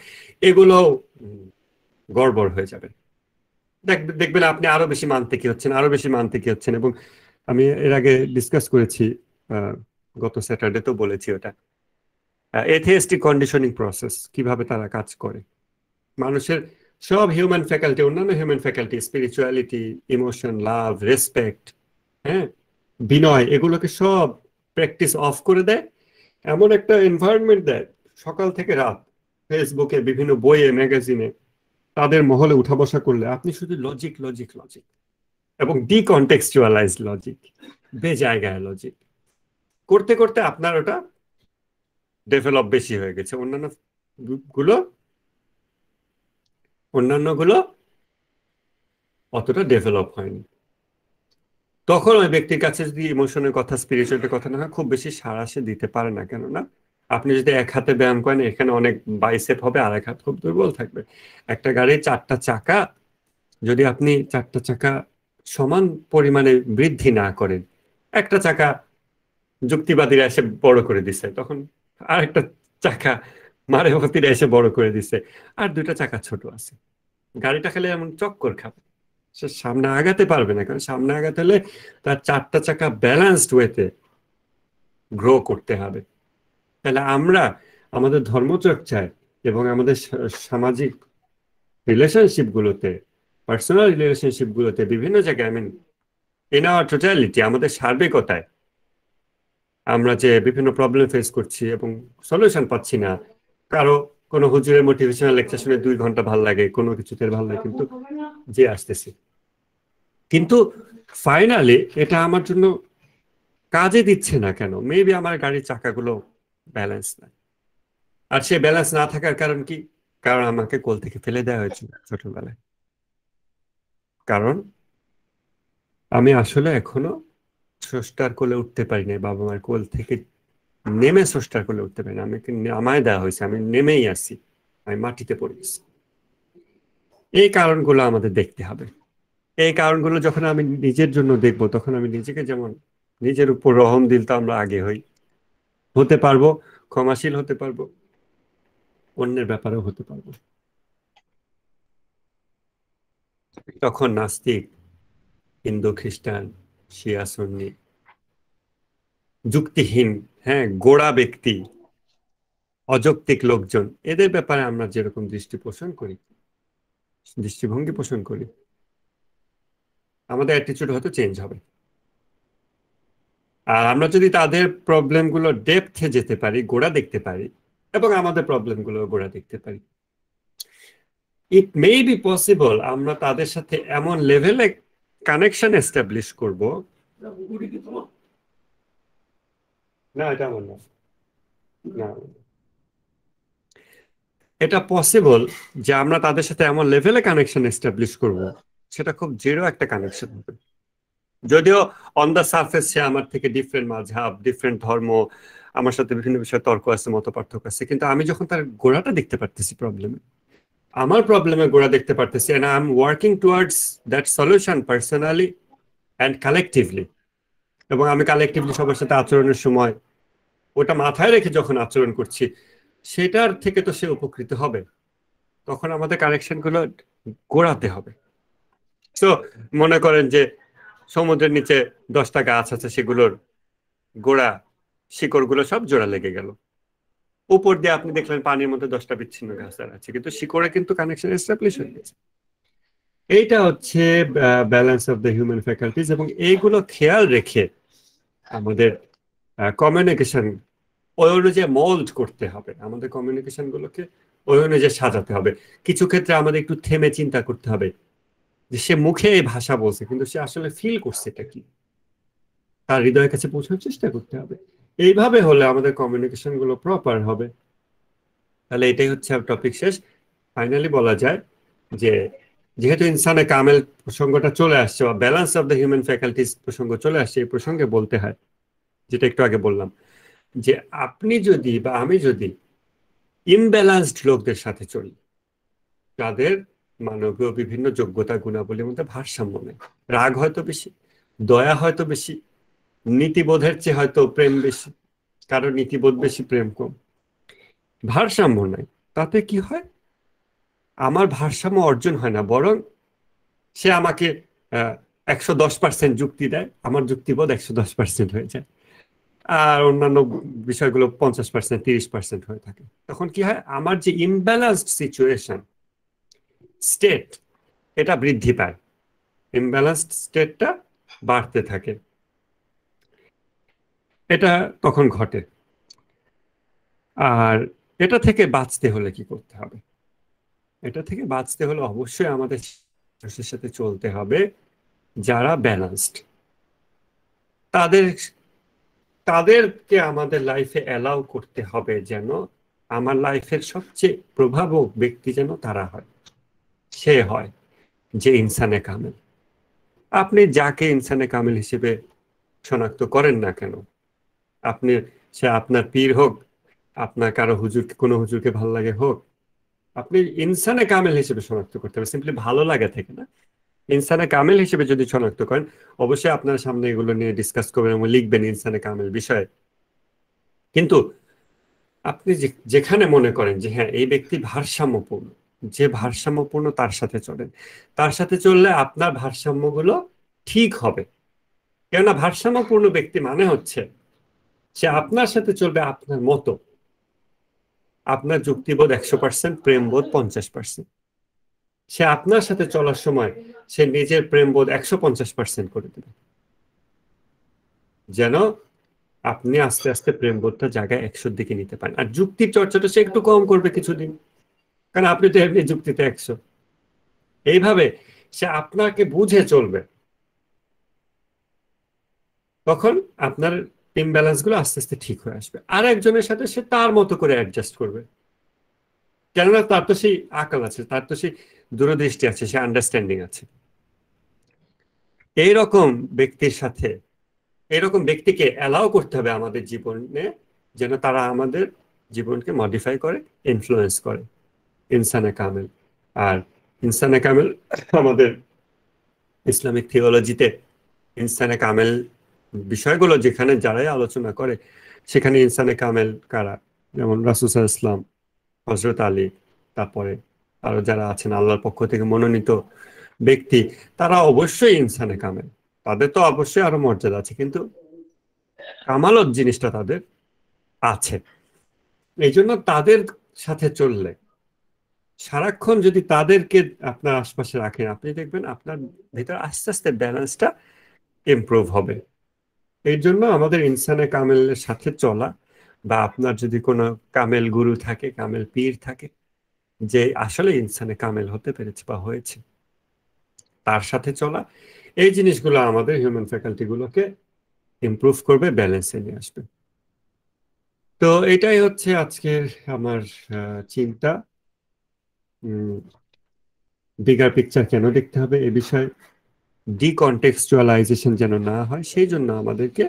এগুলো গড়বড় হয়ে যাবে। দেখবেন আপনি আরো বেশি মানতে হচ্ছেন, আরো বেশি মানতে হচ্ছেন। এবং আমি এর আগে ডিসকাস করেছি, গত স্যাটারডে তো বলেছি ওটা, এথিয়েস্টিক কন্ডিশনিং প্রসেস, কিভাবে তারা কাজ করে। মানুষের সব হিউম্যান ফ্যাকাল্টি, অন্যান্য হিউম্যান ফ্যাকাল্টি, স্পিরিচুয়ালিটি, ইমোশন, লাভ, রেসপেক্ট, হ্যাঁ, বিনয়, এগুলোকে সব প্র্যাকটিস অফ করে দেয়, এমন একটা এনভায়রনমেন্ট দেয় সকাল থেকে রাত ফেসবুকে, বিভিন্ন বইয়ে, ম্যাগাজিনে, তাদের মহলে উঠা বসা করলে আপনি শুধু লজিক লজিক লজিক এবং ডিকন্টেক্সচুয়ালাইজ লজিক, বেজায়গায় লজিক করতে করতে আপনার ওটা ডেভেলপ বেশি হয়ে গেছে। অন্যান্যগুলো অতটা ডেভেলপ হয়নি। তখন ওই ব্যক্তির কাছে যদি ইমোশনের কথা, স্পিরিচুয়ালের কথা না হয়, খুব বেশি সাড়া সে দিতে পারে না। কেননা আপনি যদি এক হাতে ব্যায়াম করেন, এখানে অনেক বাইসেপ হবে, আর এক হাত খুব দুর্বল থাকবে। একটা গাড়ির 4টা চাকা, যদি আপনি 4টা চাকা সমান পরিমাণে বৃদ্ধি না করেন, একটা চাকা যুক্তিবাদীরা এসে বড় করে দিছে, তখন আরেকটা চাকা মারেবতীরা এসে বড় করে দিছে, আর 2টা চাকা ছোট আছে, গাড়িটা খালি এমন চক্কর খাবে, সে সামনে আগাতে পারবে না। কারণ সামনে আগাতে হলে তার 4টা চাকা ব্যালেন্সড ওয়েতে গ্রো করতে হবে। তাহলে আমরা আমাদের ধর্মচর্চায় এবং আমাদের সামাজিক রিলেশনশিপ গুলোতে, পার্সোনাল রিলেশনশিপ গুলোতে, বিভিন্ন জায়গায়, ইন আওয়ার টোটালিটি, আমাদের সার্বিকতায় আমরা যে বিভিন্ন প্রবলেম ফেস করছি এবং সলিউশন পাচ্ছি না। কারো কোনো হুজুরের মোটিভেশনাল লেকচার শুনে 2 ঘন্টা ভাল লাগে, কোনো কিছুতে ভাল লাগে, কিন্তু যে আসতেছি, কিন্তু ফাইনালি এটা আমার জন্য কাজে দিচ্ছে না। কেন? মেবি আমার গাড়ির চাকাগুলো ব্যালেন্স না। আর সে ব্যালেন্স না থাকার কারণ কি? কারণ আমাকে কোল থেকে ফেলে দেওয়া হয়েছিল ছোটবেলায়। কারণ আমি আসলে এখনো স্রষ্টার কোলে উঠতে পারি না, বাবা মার কোল থেকে নেমে স্রষ্টার কোলে উঠতে পারি না। আমাকে নামায় দেওয়া হয়েছে, আমি নেমেই আসি, আমি মাটিতে পড়ে গেছি। এই কারণগুলো আমাদের দেখতে হবে। এই কারণগুলো যখন আমি নিজের জন্য দেখবো, তখন আমি নিজেকে, যেমন নিজের উপর রহম দিল তো আমরা আগে হতে পারবো, ক্ষমাশীল হতে পারবো, অন্যের ব্যাপারেও হতে পারবো। তখন নাস্তিক, হিন্দু, খ্রিস্টান, শিয়া, সুন্নি, যুক্তিহীন, হ্যাঁ, গোড়া ব্যক্তি, অযৌক্তিক লোকজন, এদের ব্যাপারে আমরা যেরকম দৃষ্টিভঙ্গি পোষণ করি, আমাদের অ্যাটিটিউড হয়তো চেঞ্জ হবে। আর আমরা যদি তাদের প্রবলেমগুলো ডেপথে যেতে পারি, গোড়া দেখতে পারি, এবং আমাদের প্রবলেমগুলো গোড়া দেখতে পারি, ইট মে বি পসিবল আমরা তাদের সাথে এমন লেভেলে কানেকশন এস্টাবলিশ করব। না, এটা আমার না, না, এটা পসিবল যে আমরা তাদের সাথে এমন লেভেলে কানেকশন এস্টাবলিশ করব, সেটা খুব জিরো একটা কানেকশন হবে। যদিও অন দ্য সারফেস সে আমার থেকে ডিফারেন্ট মাযহাব, ডিফারেন্ট ধর্ম, আমার সাথে বিভিন্ন বিষয়ে তর্ক আছে, মত পার্থক্য আছে, কিন্তু আমি যখন তার গোড়াটা দেখতে পারতেছি, আমার প্রবলেমের গোড়া দেখতে পারতেছি, and I'm working towards that solution personally and collectively, এবং আমি কালেকটিভলি সবার সাথে আচরণের সময় ওটা মাথায় রেখে যখন আচরণ করছি, সেটার থেকে তো সে উপকৃত হবে। তখন আমাদের কানেকশন গুলো গোড়াতে হবে। তো মনে করেন যে সমুদ্রের নিচে 10টা গাছ আছে, সেগুলোর গোড়া, শিকড় গুলো সব জোড়া লেগে গেল। উপর দিয়ে আপনি দেখলেন পানির মধ্যে 10টা বিচ্ছিন্ন গাছ আছে, কিন্তু শিকড়ে কিন্তু কানেকশন এস্টাবলিশ হয়ে গেছে। এইটা হচ্ছে balance of the human faculties, এবং এইগুলো খেয়াল রেখে আমাদের কমিউনিকেশন ওই অনুযায়ী মোল্ড করতে হবে। আমাদের কমিউনিকেশন গুলোকে ওই অনুযায়ী সাজাতে হবে। কিছু ক্ষেত্রে আমাদের একটু থেমে চিন্তা করতে হবে যে সে মুখে এই ভাষা বলছে, কিন্তু সে আসলে ফিল করছে এটা কি, তার হৃদয়ের কাছে পৌঁছানোর চেষ্টা করতে হবে। এইভাবে হলে আমাদের কমিউনিকেশন গুলো প্রপার হবে। তাহলে এটাই হচ্ছে টপিক শেষ। ফাইনালি বলা যায় যে যেহেতু ইনসানে কামেল প্রসঙ্গটা চলে আসছে, বা balance of the human faculties প্রসঙ্গ চলে আসছে, এই প্রসঙ্গে বলতে হয় যেটা একটু আগে বললাম, যে আপনি যদি বা আমি যদি ইমব্যালেন্সড লোকদের সাথে চলি, তাদের মানবীয় বিভিন্ন যোগ্যতা গুণাবলীর মধ্যে ভারসাম্য নেই, রাগ হয়তো বেশি, দয়া হয়তো বেশি, নীতিবোধের চেয়ে হয়তো প্রেম বেশি, কারো নীতিবোধ বেশি, প্রেম কম, ভারসাম্য নাই, তাতে কি হয়? আমার ভারসাম্য অর্জন হয় না, বরং সে আমাকে 110% যুক্তি দেয়, আমার যুক্তিবোধ 110% হয়ে যায়, আর অন্যান্য বিষয়গুলো 50%, 30% হয়ে থাকে। তখন কি হয়? আমার যে ইমব্যালেন্সড সিচুয়েশন, স্টেট, এটা বৃদ্ধি পায়, ইমব্যালেন্সড স্টেটটা বাড়তে থাকে। এটা তখন ঘটে। আর এটা থেকে বাঁচতে হলে কি করতে হবে? এটা থেকে বাঁচতে হলে অবশ্যই আমাদের মানুষের সাথে চলতে হবে যারা ব্যালেন্সড। তাদের তাদেরকে আমাদের লাইফে অ্যালাউ করতে হবে যেন আমার লাইফের সবচেয়ে প্রভাবক ব্যক্তি যেন তারা হয়, সে হয় যে ইনসানে কামেল। আপনি যাকে ইনসানে কামেল হিসেবে শনাক্ত করেন না কেন, আপনি সে আপনার পীর হোক, আপনার কারো হুজুর, কোনো হুজুরকে ভালো লাগে হোক, আপনি ইনসানে কামেল হিসেবে শনাক্ত করতে হবে, সিম্পলি ভালো লাগা থেকে না। ইনসানে কামেল হিসেবে যদি শনাক্ত করেন, অবশ্যই আপনার সামনে এগুলো নিয়ে ডিসকাস করবেন এবং লিখবেন ইনসানে কামেল বিষয়ে। কিন্তু আপনি যেখানে মনে করেন যে হ্যাঁ এই ব্যক্তি ভারসাম্যপূর্ণ, যে ভারসাম্যপূর্ণ তার সাথে চলেন। তার সাথে চললে আপনার ভারসাম্যগুলো ঠিক হবে। কেননা ভারসাম্যপূর্ণ ব্যক্তি মানে হচ্ছে সে আপনার সাথে চলবে আপনার মতো। আপনার যুক্তিবোধ 100%, প্রেমবোধ 50%। সে আপনার সাথে চলার সময় সে নিজের প্রেমবোধ 150% করে দেবে, যেন আপনি আস্তে আস্তে প্রেমবোধটা জায়গায় 100-র দিকে নিতে পারেন। আর যুক্তির চর্চাটা সে একটু কম করবে কিছুদিন, কারণ আপনি তো এমনি যুক্তিতে 100। এইভাবে সে আপনাকে বুঝে চলবে। তখন আপনার ইমব্যালেন্স গুলো আস্তে আস্তে ঠিক হয়ে আসবে। আর একজনের সাথে সে তার মতো করে অ্যাডজাস্ট করবে, কেননা তার তো সেই আকাল আছে, তার তো সেই দূরদৃষ্টি আছে, সে আন্ডারস্ট্যান্ডিং আছে। এইরকম ব্যক্তির সাথে, এরকম ব্যক্তিকে অ্যালাউ করতে হবে আমাদের জীবনে, যেন তারা আমাদের জীবনকে মডিফাই করে, ইনফ্লুয়েন্স করে। ইনসানে কামেল। আর ইনসানে কামেল আমাদের ইসলামিক থিওলজিতে ইনসানে কামেল বিষয়গুলো যেখানে যারাই আলোচনা করে, সেখানে ইনসানে কামেল কারা, যেমন রাসূল সাল্লাল্লাহু আলাইহি ওয়াসাল্লাম, হযরত আলী, তারপরে আরো যারা আছেন আল্লাহর পক্ষ থেকে মনোনীত ব্যক্তি, তারা অবশ্যই ইনসানে কামেল। তাদের তো অবশ্যই আরো মর্যাদা আছে, কিন্তু কামালত জিনিসটা তাদের আছে। এই জন্য তাদের সাথে চললে, সারাক্ষণ যদি তাদেরকে আপনার আশপাশে রাখেন, আপনি দেখবেন আপনার ভিতরে আস্তে আস্তে ব্যালেন্সটা ইমপ্রুভ হবে। এই জন্য আমাদের ইনসানে কামেলের সাথে চলা, বা আপনার যদি কোনো কামেল গুরু থাকে, কামেল পীর থাকে, যে আসলে ইনসানে কামেল হতে পেরেছে বা হয়েছে, তার সাথে চলা, এই জিনিসগুলো আমাদের হিউম্যান ফ্যাকাল্টি গুলোকে ইমপ্রুভ করবে, ব্যালেন্সে নিয়ে আসবে। তো এটাই হচ্ছে আজকের আমার চিন্তা। বিগার পিকচার কেন দেখতে হবে এ বিষয়ে, ডিকনটেক্সচুয়ালাইজেশন যেন না হয়, সেই জন্য আমাদেরকে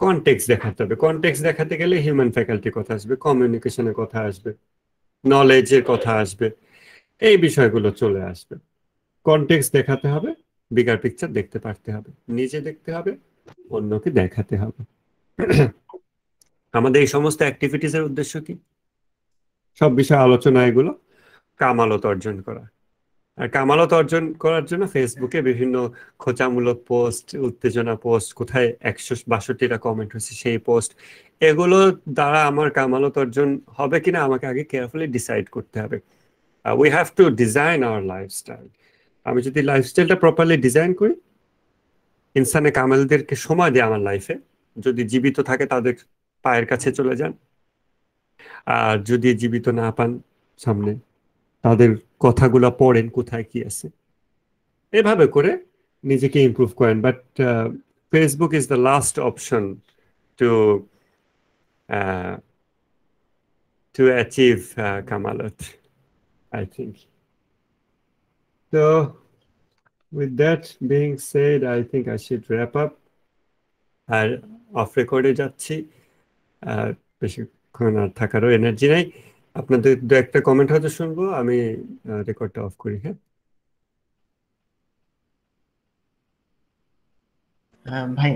কনটেক্সট দেখাতে হবে। কনটেক্সট দেখাতে গেলে হিউম্যান ফ্যাকাল্টির কথা আসবে, কমিউনিকেশনের কথা আসবে, নলেজের কথা আসবে, এই বিষয়গুলো চলে আসবে। কনটেক্সট দেখাতে হবে, বিগার পিকচার দেখতে পারতে হবে, নিজে দেখতে হবে, অন্যকে দেখাতে হবে। আমাদের এই সমস্ত অ্যাক্টিভিটিসের উদ্দেশ্য কি? সব বিষয়ে আলোচনা, এগুলো কামালত অর্জন করা। আর কামালত অর্জন করার জন্য ফেসবুকে বিভিন্ন খোঁচামূলক পোস্ট, উত্তেজনা পোস্ট, কোথায় 162টা কমেন্ট হয়েছে সেই পোস্ট, এগুলো দ্বারা আমার কামালত অর্জন হবে কিনা আমাকে আগে কেয়ারফুলি ডিসাইড করতে হবে। We have to design our lifestyle. আমি যদি লাইফস্টাইলটা প্রপারলি ডিজাইন করি, ইনসানে কামেলদেরকে সময় দেয় আমার লাইফে, যদি জীবিত থাকে তাদের পায়ের কাছে চলে যান, আর যদি জীবিত না পান সামনে, তাদের কথাগুলো পড়েন কোথায় কি আছে, এভাবে করে নিজেকে ইমপ্রুভ করেন। But Facebook is the last option to to achieve কামালত, আই থিঙ্ক। তো with that being said, I think I should wrap up. আর অফ রেকর্ডে যাচ্ছি, আর বেশিক্ষণ আর থাকারও এনার্জি নাই। আপনাদের দু একটা কমেন্ট হয়তো শুনবো, আমি রেকর্ডটা অফ করি। হ্যাঁ ভাই